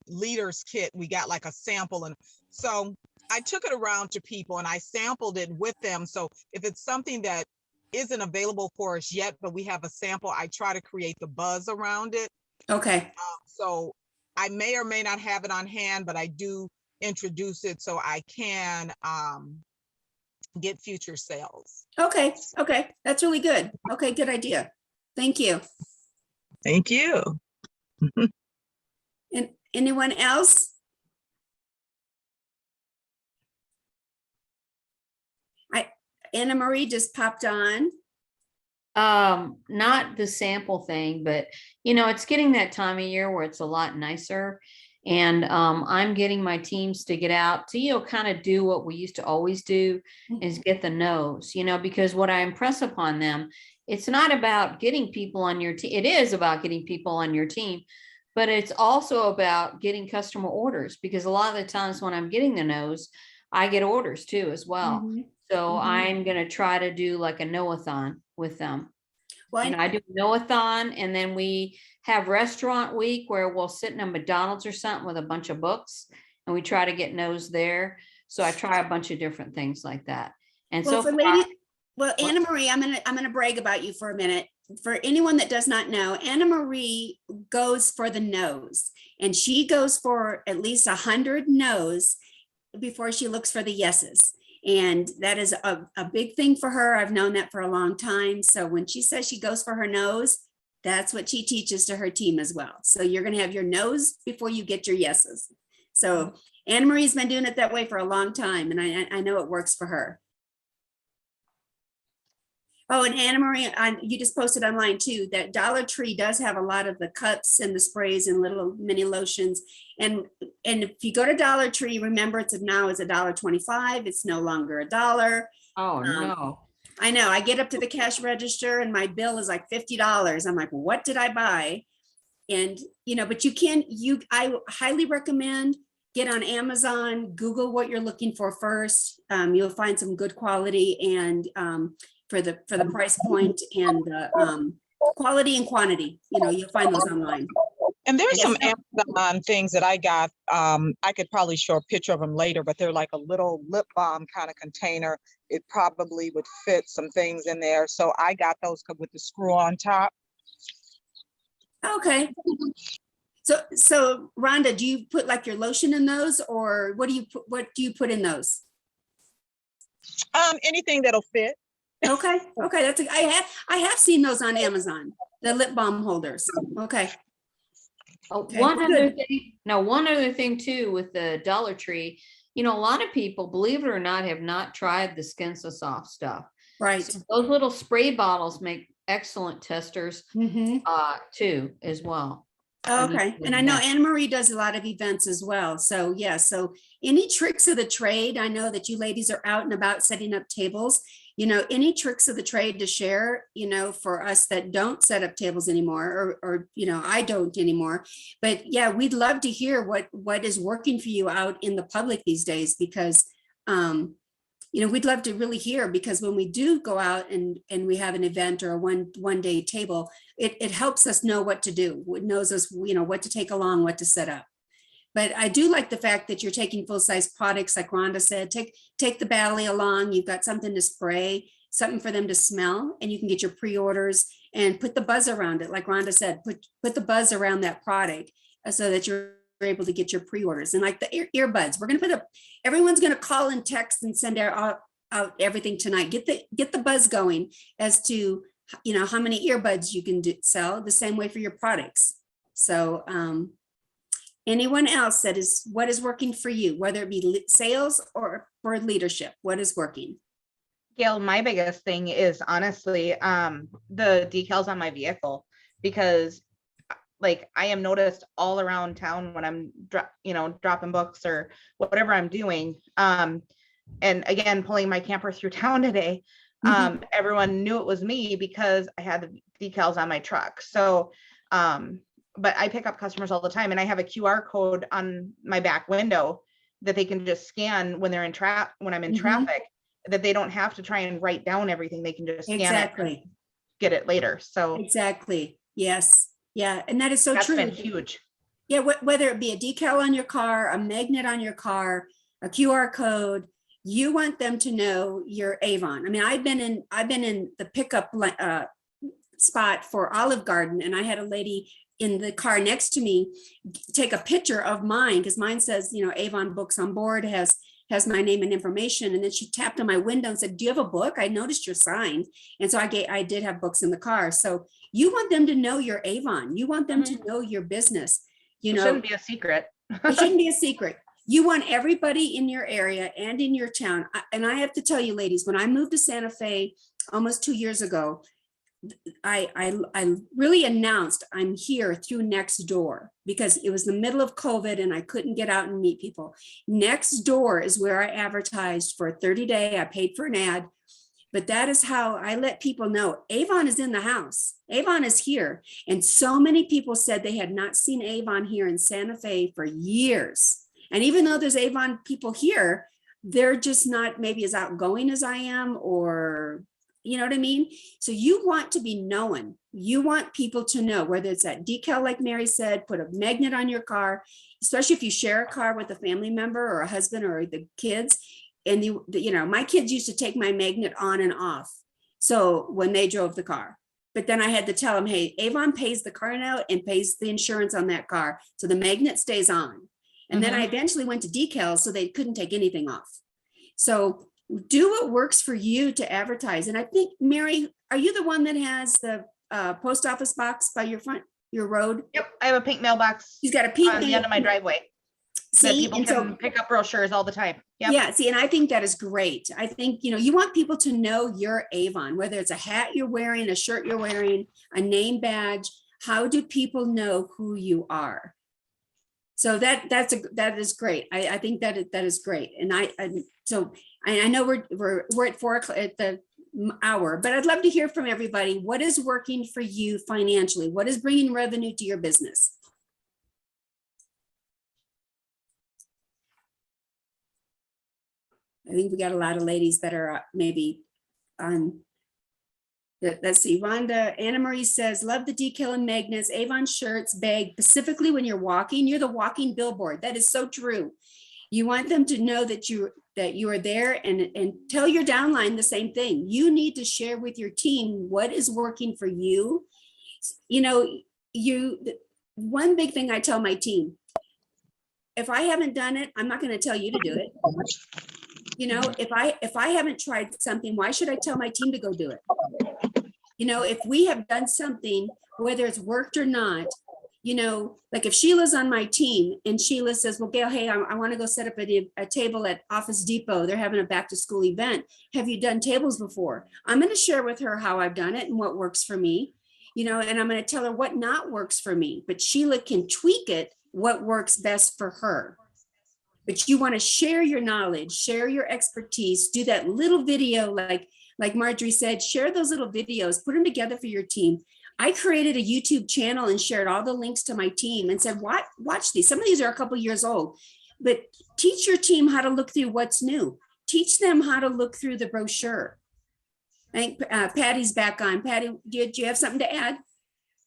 [SPEAKER 9] leaders kit, we got like a sample, and so I took it around to people and I sampled it with them. So if it's something that isn't available for us yet, but we have a sample, I try to create the buzz around it.
[SPEAKER 2] Okay.
[SPEAKER 9] So I may or may not have it on hand, but I do introduce it so I can get future sales.
[SPEAKER 2] Okay. That's really good. Okay, good idea. Thank you.
[SPEAKER 9] Thank you.
[SPEAKER 2] And anyone else? Anna Marie just popped on.
[SPEAKER 10] Not the sample thing, but it's getting that time of year where it's a lot nicer. And I'm getting my teams to get out to, kind of do what we used to always do, is get the nose, because what I impress upon them, it's not about getting people on your team. It is about getting people on your team, but it's also about getting customer orders, because a lot of the times when I'm getting the nose, I get orders too as well. So I'm going to try to do like a no-a-thon with them.
[SPEAKER 2] Well,
[SPEAKER 10] I do no-a-thon, and then we have restaurant week where we'll sit in a McDonald's or something with a bunch of books, and we try to get nose there. So I try a bunch of different things like that. And
[SPEAKER 2] well,
[SPEAKER 10] so
[SPEAKER 2] Anna Marie, I'm gonna brag about you for a minute. For anyone that does not know, Anna Marie goes for the nose, and she goes for at least 100 no's before she looks for the yeses. And that is a big thing for her. I've known that for a long time. So when she says she goes for her nose, that's what she teaches to her team as well. So you're going to have your nose before you get your yeses. So Anna Marie's been doing it that way for a long time, and I know it works for her. Oh, and Anna Marie, you just posted online too, that Dollar Tree does have a lot of the cups and the sprays and little mini lotions. And if you go to Dollar Tree, remember now is $1.25. It's no longer $1.
[SPEAKER 10] oh no.
[SPEAKER 2] I know, I get up to the cash register and my bill is like $50. I'm like, what did I buy? And, but I highly recommend get on Amazon, Google what you're looking for first. You'll find some good quality and for the price point and the quality and quantity, you'll find those online.
[SPEAKER 9] And there's some Amazon things that I got. I could probably show a picture of them later, but they're like a little lip balm kind of container. It probably would fit some things in there. So I got those with the screw on top.
[SPEAKER 2] Okay. So Rhonda, do you put like your lotion in those, or what do you put in those?
[SPEAKER 9] Anything that'll fit.
[SPEAKER 2] Okay. I have seen those on Amazon, the lip balm holders. Okay. Okay,
[SPEAKER 10] One other thing too with the Dollar Tree, a lot of people, believe it or not, have not tried the Skin So Soft stuff.
[SPEAKER 2] Right.
[SPEAKER 10] So those little spray bottles make excellent testers too as well.
[SPEAKER 2] Okay. And I know Anna Marie does a lot of events as well. So yeah, so any tricks of the trade, I know that you ladies are out and about setting up tables, any tricks of the trade to share, for us that don't set up tables anymore, or I don't anymore. But yeah, we'd love to hear what is working for you out in the public these days, because we'd love to really hear, because when we do go out and we have an event or a one day table, it helps us know what to do. It knows us, what to take along, what to set up. But I do like the fact that you're taking full-size products, like Rhonda said. Take the Bally along. You've got something to spray, something for them to smell, and you can get your pre-orders and put the buzz around it. Like Rhonda said, put the buzz around that product. so that you're able to get your pre-orders. And like the earbuds, we're gonna put up, everyone's gonna call and text and send out everything tonight. Get the buzz going as to, you know, how many earbuds you can sell, the same way for your products. So anyone else what is working for you, whether it be sales or for leadership, what is working?
[SPEAKER 4] Gail, my biggest thing is honestly the decals on my vehicle, because like I am noticed all around town when I'm dropping books or whatever I'm doing. And again, pulling my camper through town today, everyone knew it was me because I had the decals on my truck. So but I pick up customers all the time, and I have a QR code on my back window that they can just scan when they're when I'm in traffic, that they don't have to try and write down everything. They can just scan it and get it later. So
[SPEAKER 2] exactly. Yes. Yeah. And that is so
[SPEAKER 4] that's
[SPEAKER 2] true.
[SPEAKER 4] been huge.
[SPEAKER 2] Yeah. Whether it be a decal on your car, a magnet on your car, a QR code, you want them to know you're Avon. I mean, I've been in the pickup spot for Olive Garden, and I had a lady in the car next to me take a picture of mine, because mine says, you know, Avon Books on Board, has my name and information. And then she tapped on my window and said, do you have a book? I noticed your sign. And so I did have books in the car. So you want them to know you're Avon. You want them to know your business. You know,
[SPEAKER 4] it shouldn't be a secret.
[SPEAKER 2] it shouldn't be a secret. You want everybody in your area and in your town. And I have to tell you, ladies, when I moved to Santa Fe almost 2 years ago, I really announced I'm here through Nextdoor, because it was the middle of COVID and I couldn't get out and meet people. Nextdoor is where I advertised for a 30-day. I paid for an ad, but that is how I let people know Avon is in the house. Avon is here. And so many people said they had not seen Avon here in Santa Fe for years. And even though there's Avon people here, they're just not maybe as outgoing as I am, or you know what I mean? So you want to be known. You want people to know, whether it's that decal, like Mary said, put a magnet on your car, especially if you share a car with a family member or a husband or the kids. And you know, my kids used to take my magnet on and off. So when they drove the car, but then I had to tell them, hey, Avon pays the car note and pays the insurance on that car. So the magnet stays on. And then I eventually went to decals so they couldn't take anything off. So do what works for you to advertise. And I think, Mary, are you the one that has the post office box by your road?
[SPEAKER 4] Yep, I have a pink mailbox.
[SPEAKER 2] She's got a pink
[SPEAKER 4] on the end of my driveway. That
[SPEAKER 2] See,
[SPEAKER 4] people
[SPEAKER 2] and
[SPEAKER 4] can
[SPEAKER 2] so
[SPEAKER 4] pick up brochures all the time. Yep.
[SPEAKER 2] yeah, see, and I think that is great. I think, you know, you want people to know you're Avon, whether it's a hat you're wearing, a shirt you're wearing, a name badge. How do people know who you are? So that is great. I think that is great. And I know we're at 4 o'clock at the hour, but I'd love to hear from everybody. What is working for you financially? What is bringing revenue to your business? I think we got a lot of ladies that are maybe on. Let's see, Rhonda, Anna Marie says, love the decal and magnets, Avon shirts, bag, specifically when you're walking, you're the walking billboard. That is so true. You want them to know that you are there, and tell your downline the same thing. You need to share with your team what is working for you. You know, one big thing I tell my team, if I haven't done it, I'm not going to tell you to do it. You know, if I haven't tried something, why should I tell my team to go do it? You know, if we have done something, whether it's worked or not, you know, like if Sheila's on my team and Sheila says, well, Gail, hey, I want to go set up a table at Office Depot. They're having a back to school event. Have you done tables before? I'm going to share with her how I've done it and what works for me, you know, and I'm going to tell her what not works for me, but Sheila can tweak it, what works best for her. But you want to share your knowledge, share your expertise, do that little video, like Marjorie said, share those little videos, put them together for your team. I created a YouTube channel and shared all the links to my team and said, watch these. Some of these are a couple years old, but teach your team how to look through what's new. Teach them how to look through the brochure. I think Patty's back on. Patty, do you have something to add?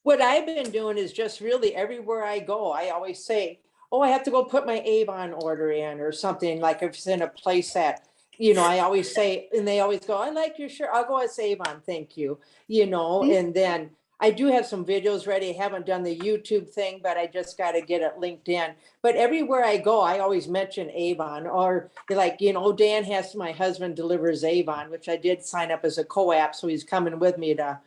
[SPEAKER 8] What I've been doing is just really everywhere I go, I always say, oh, I have to go put my Avon order in or something, like if it's in a place that, you know, I always say, and they always go, I like your shirt. I'll go as Avon, thank you. You know, and then I do have some videos ready. I haven't done the YouTube thing, but I just got to get it linked in. But everywhere I go, I always mention Avon, or like, Dan has, my husband delivers Avon, which I did sign up as a co-op. So he's coming with me to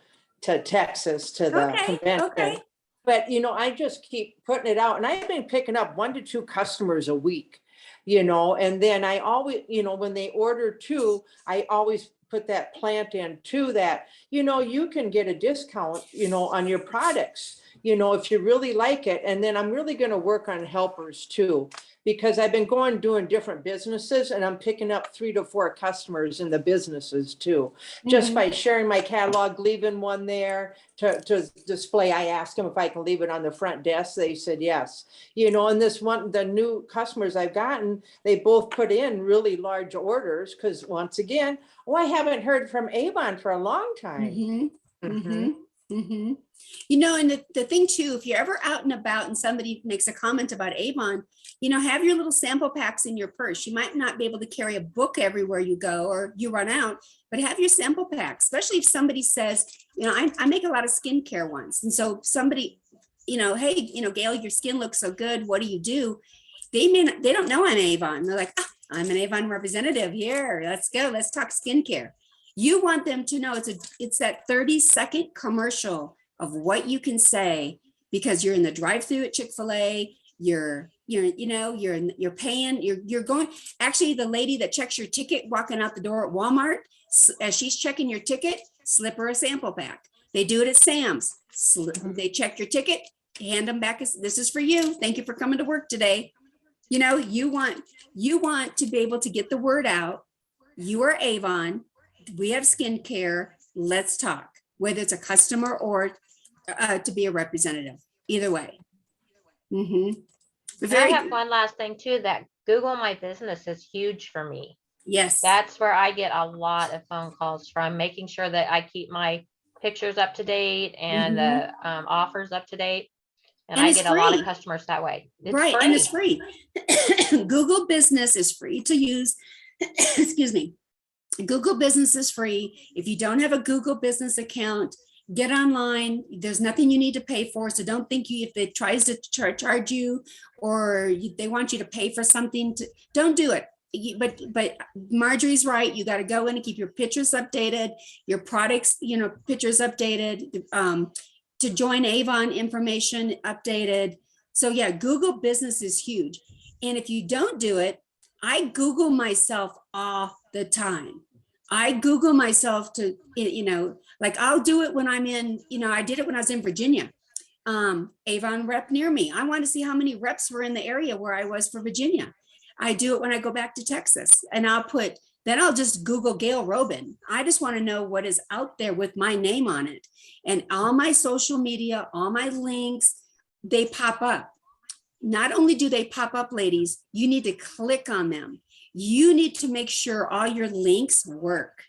[SPEAKER 8] Texas to the
[SPEAKER 2] Okay,
[SPEAKER 8] convention.
[SPEAKER 2] okay.
[SPEAKER 8] But, I just keep putting it out, and I've been picking up 1 to 2 customers a week, and then I always, when they order 2, I always put that plant in too, that, you can get a discount, on your products, if you really like it. And then I'm really going to work on helpers too, because I've been doing different businesses, and I'm picking up 3 to 4 customers in the businesses too, just
[SPEAKER 2] Mhm.
[SPEAKER 8] by sharing my catalog, leaving one there to display. I asked them if I can leave it on the front desk. They said yes. And the new customers I've gotten, they both put in really large orders, because once again, I haven't heard from Avon for a long time.
[SPEAKER 2] Mhm,
[SPEAKER 8] Mhm.
[SPEAKER 2] mhm, mhm. And the thing too, if you're ever out and about and somebody makes a comment about Avon, have your little sample packs in your purse. You might not be able to carry a book everywhere you go or you run out, but have your sample packs, especially if somebody says, I make a lot of skincare ones. And so somebody, hey, Gail, your skin looks so good. What do you do? They don't know I'm Avon. They're like, I'm an Avon representative here. Let's go. Let's talk skincare. You want them to know it's that 30-second commercial of what you can say, because you're in the drive-through at Chick-fil-A. You're paying. You're going. Actually, the lady that checks your ticket walking out the door at Walmart, as she's checking your ticket, slip her a sample pack. They do it at Sam's. They check your ticket, hand them back. This is for you. Thank you for coming to work today. You want to be able to get the word out. You are Avon. We have skincare. Let's talk, whether it's a customer or to be a representative. Either way.
[SPEAKER 5] And I have one last thing too, that Google My Business is huge for me.
[SPEAKER 2] Yes.
[SPEAKER 5] That's where I get a lot of phone calls from, making sure that I keep my pictures up to date and the offers up to date. And I get a lot of customers that way. It's
[SPEAKER 2] right.
[SPEAKER 5] free.
[SPEAKER 2] And it's free. Google Business is free to use. Excuse me. Google Business is free. If you don't have a Google Business account, get online. There's nothing you need to pay for. So don't think if it tries to charge you or they want you to pay for something, don't do it. But Marjorie's right. You got to go in and keep your pictures updated, your products, pictures updated, to join Avon information updated. So yeah, Google Business is huge. And if you don't do it, I Google myself all the time. I Google myself to, like I'll do it when I'm in, I did it when I was in Virginia. Avon rep near me. I want to see how many reps were in the area where I was for Virginia. I do it when I go back to Texas, and then I'll just Google Gail Robin. I just want to know what is out there with my name on it. And all my social media, all my links, they pop up. Not only do they pop up, ladies, you need to click on them. You need to make sure all your links work.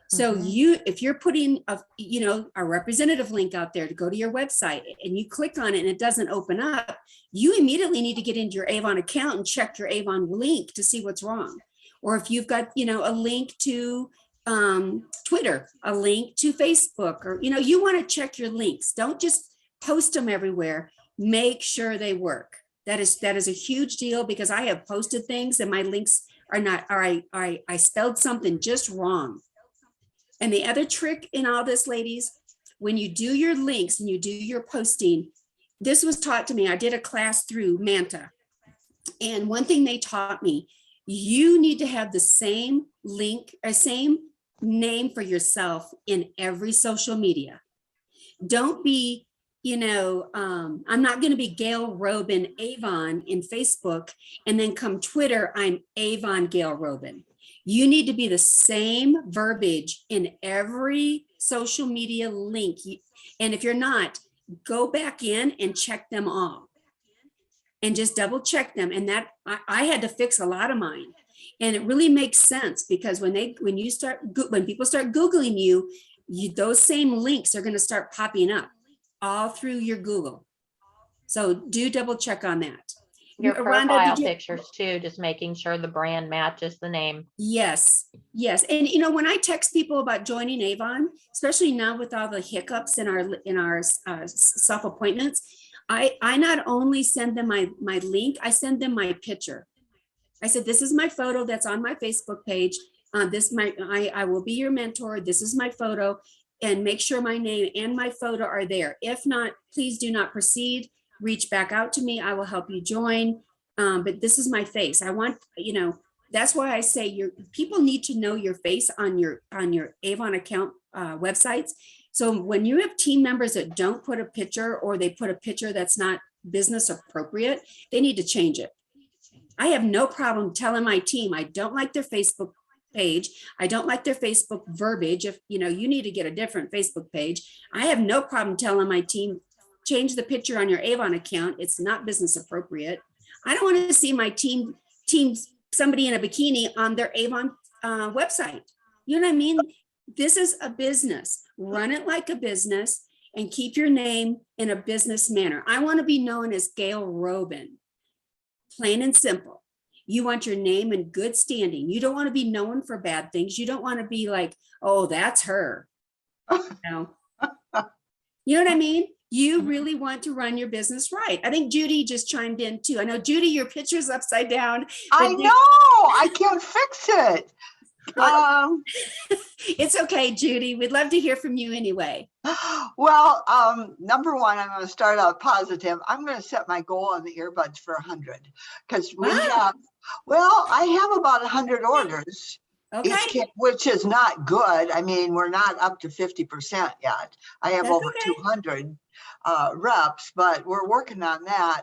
[SPEAKER 2] So if you're putting a representative link out there to go to your website and you click on it and it doesn't open up, you immediately need to get into your Avon account and check your Avon link to see what's wrong. Or if you've got, a link to Twitter, a link to Facebook, or, you want to check your links. Don't just post them everywhere. Make sure they work. That is a huge deal, because I have posted things and my links are not, or I spelled something just wrong. And the other trick in all this, ladies, when you do your links and you do your posting, this was taught to me. I did a class through Manta. And one thing they taught me, you need to have the same link or same name for yourself in every social media. Don't be, I'm not going to be Gail Robin Avon in Facebook, and then come Twitter, I'm Avon Gail Robin. You need to be the same verbiage in every social media link. And if you're not, go back in and check them all and just double check them. And that I had to fix a lot of mine. And it really makes sense, because when people start Googling you, those same links are going to start popping up all through your Google. So do double check on that.
[SPEAKER 5] Your
[SPEAKER 2] Rhonda,
[SPEAKER 5] profile
[SPEAKER 2] did you?
[SPEAKER 5] pictures too, just making sure the brand matches the name.
[SPEAKER 2] Yes, yes. And when I text people about joining Avon, especially now with all the hiccups in our self appointments, I not only send them my link, I send them my picture. I said, this is my photo that's on my Facebook page. I will be your mentor. This is my photo, and make sure my name and my photo are there. If not, please do not proceed. Reach back out to me. I will help you join. But this is my face. I want, that's why I say people need to know your face on your Avon account websites. So when you have team members that don't put a picture, or they put a picture that's not business appropriate, they need to change it. I have no problem telling my team, I don't like their Facebook page. I don't like their Facebook verbiage. If you need to get a different Facebook page, I have no problem telling my team, change the picture on your Avon account. It's not business appropriate. I don't want to see my team somebody in a bikini on their Avon website. You know what I mean? This is a business. Run it like a business and keep your name in a business manner. I want to be known as Gail Robin. Plain and simple. You want your name in good standing. You don't want to be known for bad things. You don't want to be like, oh, that's her. You know what I mean? You really want to run your business right. I think Judy just chimed in too. I know, Judy, your picture's upside down.
[SPEAKER 11] I know, I can't fix it.
[SPEAKER 2] It's okay, Judy. We'd love to hear from you anyway.
[SPEAKER 11] Well, number one, I'm going to start out positive. I'm going to set my goal on the earbuds for 100, because I have about 100 orders, which is not good. I mean, we're not up to 50% yet. I have over 200 reps, but we're working on that.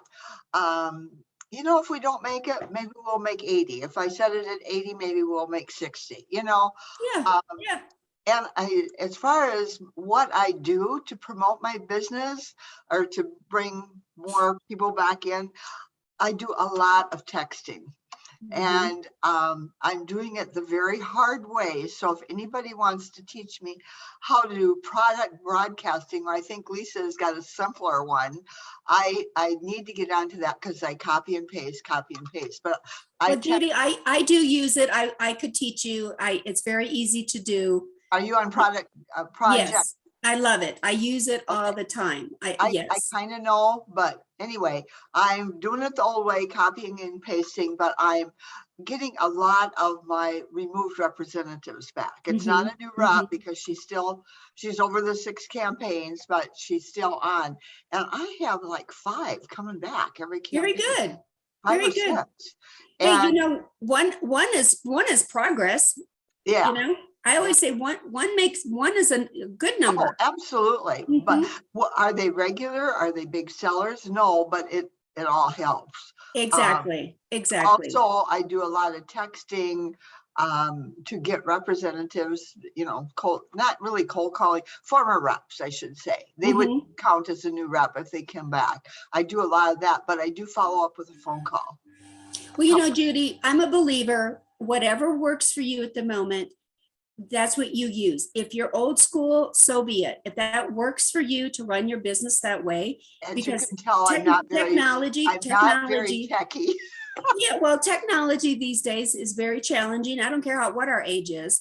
[SPEAKER 11] If we don't make it, maybe we'll make 80. If I set it at 80, maybe we'll make 60, Yeah. And as far as what I do to promote my business or to bring more people back in, I do a lot of texting. And I'm doing it the very hard way. So if anybody wants to teach me how to do product broadcasting, or I think Lisa has got a simpler one, I need to get onto that, because I copy and paste. But
[SPEAKER 2] Judy, I do use it. I could teach you. It's very easy to do.
[SPEAKER 11] Are you on project?
[SPEAKER 2] Yes, I love it. I use it all the time.
[SPEAKER 11] I kind of know, but anyway, I'm doing it the old way, copying and pasting, but I'm getting a lot of my removed representatives back. It's not a new rep, because she's over the 6 campaigns, but she's still on. And I have like 5 coming back every campaign.
[SPEAKER 2] Very good.
[SPEAKER 11] 5
[SPEAKER 2] Very
[SPEAKER 11] or 6.
[SPEAKER 2] good.
[SPEAKER 11] And
[SPEAKER 2] hey, one is progress.
[SPEAKER 11] Yeah.
[SPEAKER 2] I always say one is a good number.
[SPEAKER 11] Oh, absolutely. But are they regular? Are they big sellers? No, but it all helps.
[SPEAKER 2] Exactly.
[SPEAKER 11] Also, I do a lot of texting to get representatives, not really cold calling, former reps, I should say. They would count as a new rep if they come back. I do a lot of that, but I do follow up with a phone call.
[SPEAKER 2] Well, Judy, I'm a believer, whatever works for you at the moment, that's what you use. If you're old school, so be it. If that works for you to run your business that way,
[SPEAKER 11] as
[SPEAKER 2] because
[SPEAKER 11] you can tell, I'm not very techy.
[SPEAKER 2] Yeah, well, technology these days is very challenging. I don't care what our age is.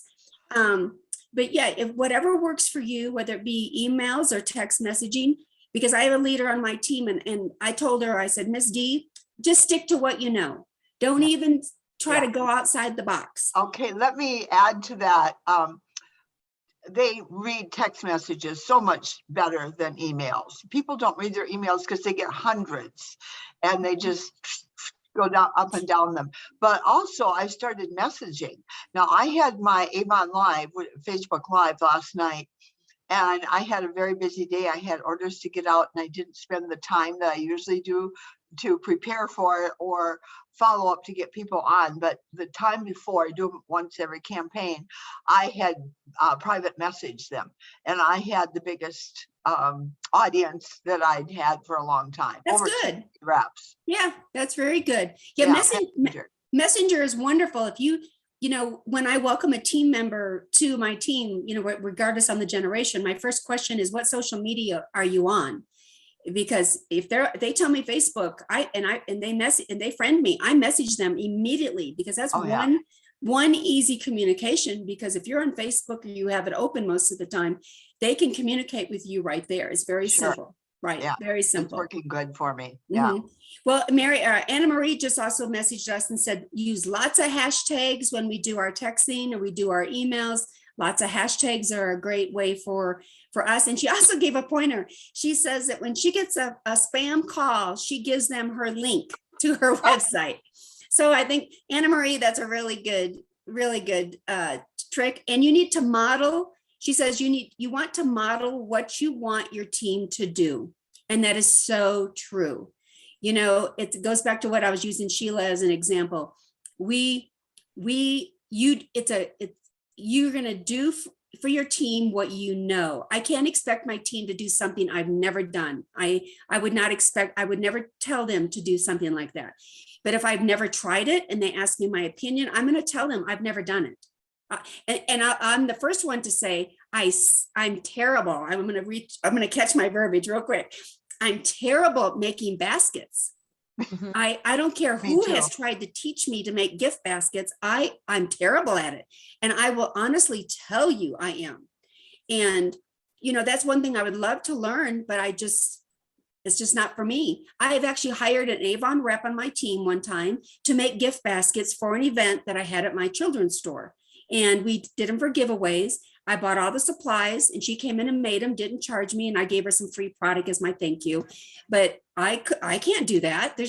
[SPEAKER 2] But yeah, if whatever works for you, whether it be emails or text messaging, because I have a leader on my team, and I told her, I said, Miss D, just stick to what you know. Don't even try to go outside the box.
[SPEAKER 11] Okay, let me add to that. They read text messages so much better than emails. People don't read their emails because they get hundreds and they just go down up and down them. But also I started messaging. Now I had my Avon Live, Facebook Live last night, and I had a very busy day. I had orders to get out and I didn't spend the time that I usually do to prepare for it or follow up to get people on. But the time before, I do them once every campaign, I had private messaged them, and I had the biggest audience that I'd had for a long time.
[SPEAKER 2] That's
[SPEAKER 11] over
[SPEAKER 2] good.
[SPEAKER 11] Reps.
[SPEAKER 2] Yeah, that's very good. Yeah, Messenger is wonderful. If you when I welcome a team member to my team, regardless on the generation, my first question is, what social media are you on? Because if they tell me Facebook, they friend me, I message them immediately, because that's
[SPEAKER 11] Oh, yeah.
[SPEAKER 2] one easy communication. Because if you're on Facebook, you have it open most of the time, they can communicate with you right there. It's very
[SPEAKER 11] Sure.
[SPEAKER 2] simple, right?
[SPEAKER 11] Yeah,
[SPEAKER 2] Very
[SPEAKER 11] It's
[SPEAKER 2] simple.
[SPEAKER 11] working good for me. Yeah.
[SPEAKER 2] Mhm. Well, Anna Marie just also messaged us and said, use lots of hashtags when we do our texting or we do our emails. Lots of hashtags are a great way for us. And she also gave a pointer. She says that when she gets a spam call, she gives them her link to her website. So I think, Anna Marie, that's a really good trick. And you need to model. She says you want to model what you want your team to do. And that is so true. You know, it goes back to what I was using Sheila as an example. You're going to do for your team what you know. I can't expect my team to do something I've never done. I would never tell them to do something like that. But if I've never tried it and they ask me my opinion, I'm going to tell them I've never done it. I'm the first one to say, I'm terrible. I'm going to catch my verbiage real quick. I'm terrible at making baskets. I don't care who has tried to teach me to make gift baskets. I'm terrible at it. And I will honestly tell you I am. And, you know, that's one thing I would love to learn, but it's just not for me. I have actually hired an Avon rep on my team one time to make gift baskets for an event that I had at my children's store. And we did them for giveaways. I bought all the supplies and she came in and made them, didn't charge me, and I gave her some free product as my thank you. But I can't do that.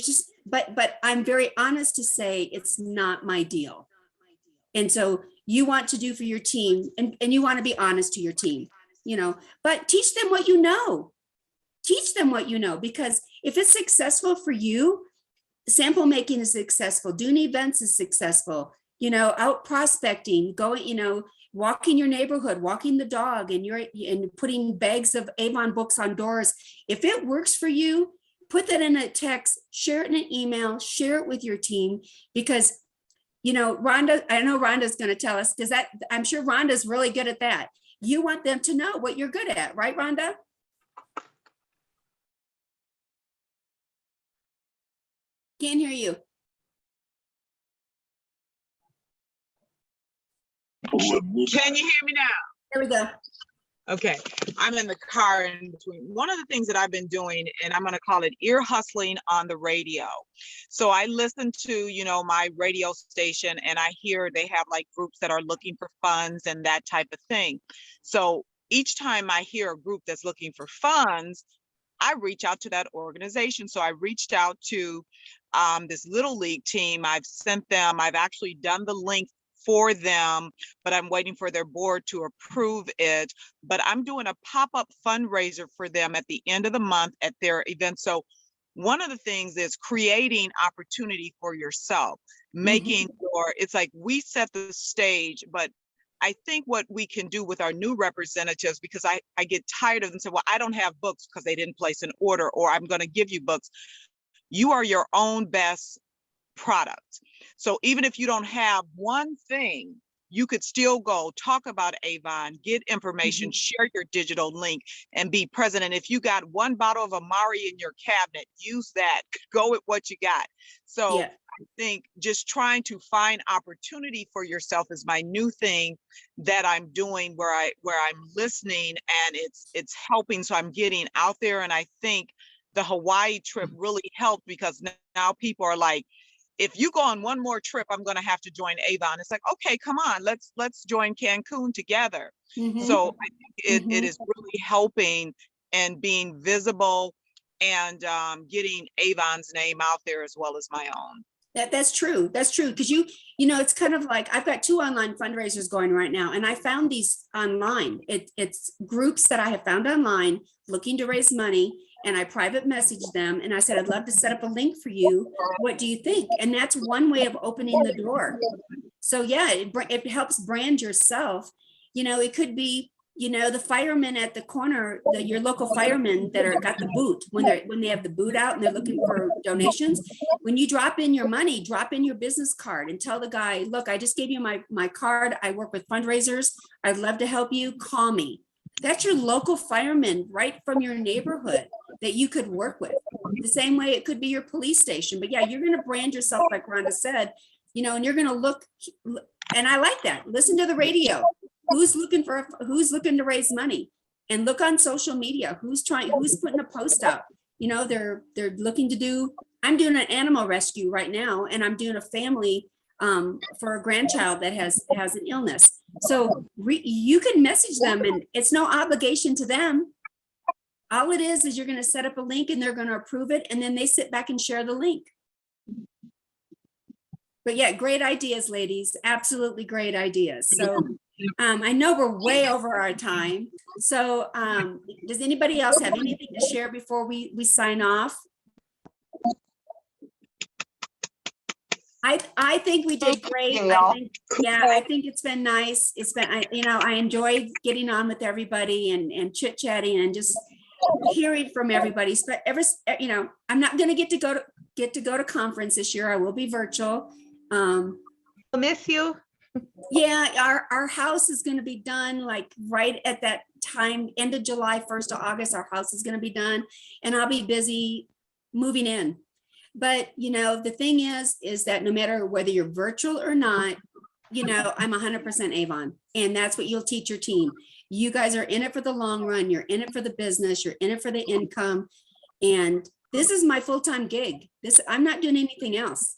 [SPEAKER 2] But I'm very honest to say it's not my deal. And so you want to do for your team, and you want to be honest to your team, you know, but teach them what you know. Teach them what you know, because if it's successful for you, sample making is successful, doing events is successful, you know, out prospecting, going, you know, walking your neighborhood, walking the dog, and putting bags of Avon books on doors. If it works for you, put that in a text, share it in an email, share it with your team, because, you know, I know Rhonda's going to tell us, because I'm sure Rhonda's really good at that. You want them to know what you're good at, right, Rhonda? Can't hear you.
[SPEAKER 9] Can you hear me now?
[SPEAKER 2] There we go.
[SPEAKER 9] Okay, I'm in the car in between. One of the things that I've been doing, and I'm going to call it ear hustling on the radio. So I listen to, you know, my radio station, and I hear they have like groups that are looking for funds and that type of thing. So each time I hear a group that's looking for funds, I reach out to that organization. So I reached out to this Little League team. I've actually done the link for them, but I'm waiting for their board to approve it. But I'm doing a pop-up fundraiser for them at the end of the month at their event. So one of the things is creating opportunity for yourself, making it's like we set the stage, but I think what we can do with our new representatives, because I get tired of them saying, well, I don't have books because they didn't place an order, or I'm going to give you books. You are your own best product. So even if you don't have one thing, you could still go talk about Avon, get information, share your digital link, and be present. And if you got one bottle of Amari in your cabinet, use that, go with what you got. So yeah. I think just trying to find opportunity for yourself is my new thing that I'm doing, where I'm listening and it's helping. So I'm getting out there, and I think the Hawaii trip really helped, because now people are like, if you go on one more trip, I'm going to have to join Avon. It's like, okay, come on, let's join Cancun together. So I think it is really helping and being visible and getting Avon's name out there as well as my own.
[SPEAKER 2] That's true. That's true. Because you know, it's kind of like, I've got 2 online fundraisers going right now, and I found these online. It's groups that I have found online looking to raise money. And I private messaged them and I said, I'd love to set up a link for you. What do you think? And that's one way of opening the door. So yeah, it helps brand yourself. You know, it could be, you know, the firemen at the corner, your local firemen that got the boot, when they have the boot out and they're looking for donations. When you drop in your money, drop in your business card and tell the guy, look, I just gave you my card. I work with fundraisers. I'd love to help you. Call me. That's your local fireman right from your neighborhood. that you could work with. The same way it could be your police station, but yeah, you're going to brand yourself like Rhonda said, you know, and you're going to look, and I like that. Listen to the radio. Who's looking to raise money, and look on social media. Who's putting a post out? You know, they're looking to do, I'm doing an animal rescue right now, and I'm doing a family for a grandchild that has an illness. So you can message them, and it's no obligation to them. All it is you're going to set up a link, and they're going to approve it, and then they sit back and share the link. But yeah, great ideas, ladies. Absolutely great ideas. So I know we're way over our time. So does anybody else have anything to share before we sign off? I think we did great. I think it's been nice. It's been, I enjoyed getting on with everybody and chit chatting and just hearing from everybody. But I'm not going to get to go to conference this year. I will be virtual.
[SPEAKER 4] I'll miss you.
[SPEAKER 2] Yeah, our house is going to be done like right at that time, end of July, 1st of August, our house is going to be done, and I'll be busy moving in. But, the thing is that no matter whether you're virtual or not, I'm 100% Avon, and that's what you'll teach your team. You guys are in it for the long run. You're in it for the business. You're in it for the income. And this is my full-time gig. I'm not doing anything else,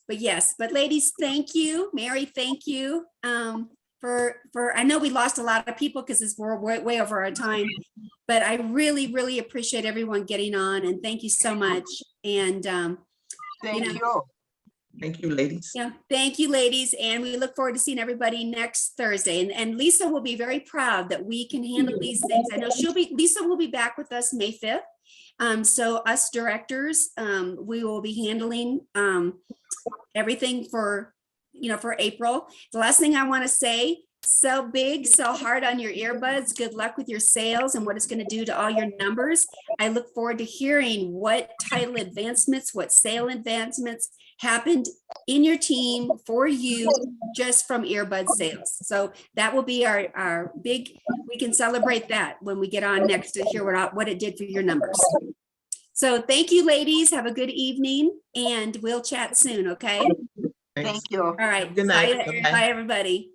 [SPEAKER 2] but yes, but ladies, thank you. Mary, thank you for I know we lost a lot of people because we're way over our time, but I really, really appreciate everyone getting on, and thank you so much. And
[SPEAKER 11] Thank you.
[SPEAKER 6] Thank you, ladies.
[SPEAKER 2] yeah, thank you, ladies. And we look forward to seeing everybody next Thursday. And Lisa will be very proud that we can handle these things. I know Lisa will be back with us May 5th. So us directors, we will be handling everything for April. The last thing I want to say, sell big, sell hard on your earbuds. Good luck with your sales and what it's going to do to all your numbers. I look forward to hearing what title advancements, what sale advancements happened in your team for you just from earbud sales. So that will be our big, we can celebrate that when we get on next to hear what it did for your numbers. So thank you, ladies. Have a good evening, and we'll chat soon, okay?
[SPEAKER 6] Thanks.
[SPEAKER 11] Thank you.
[SPEAKER 2] All right.
[SPEAKER 6] Good night.
[SPEAKER 2] Bye,
[SPEAKER 6] Bye-bye.
[SPEAKER 2] bye everybody.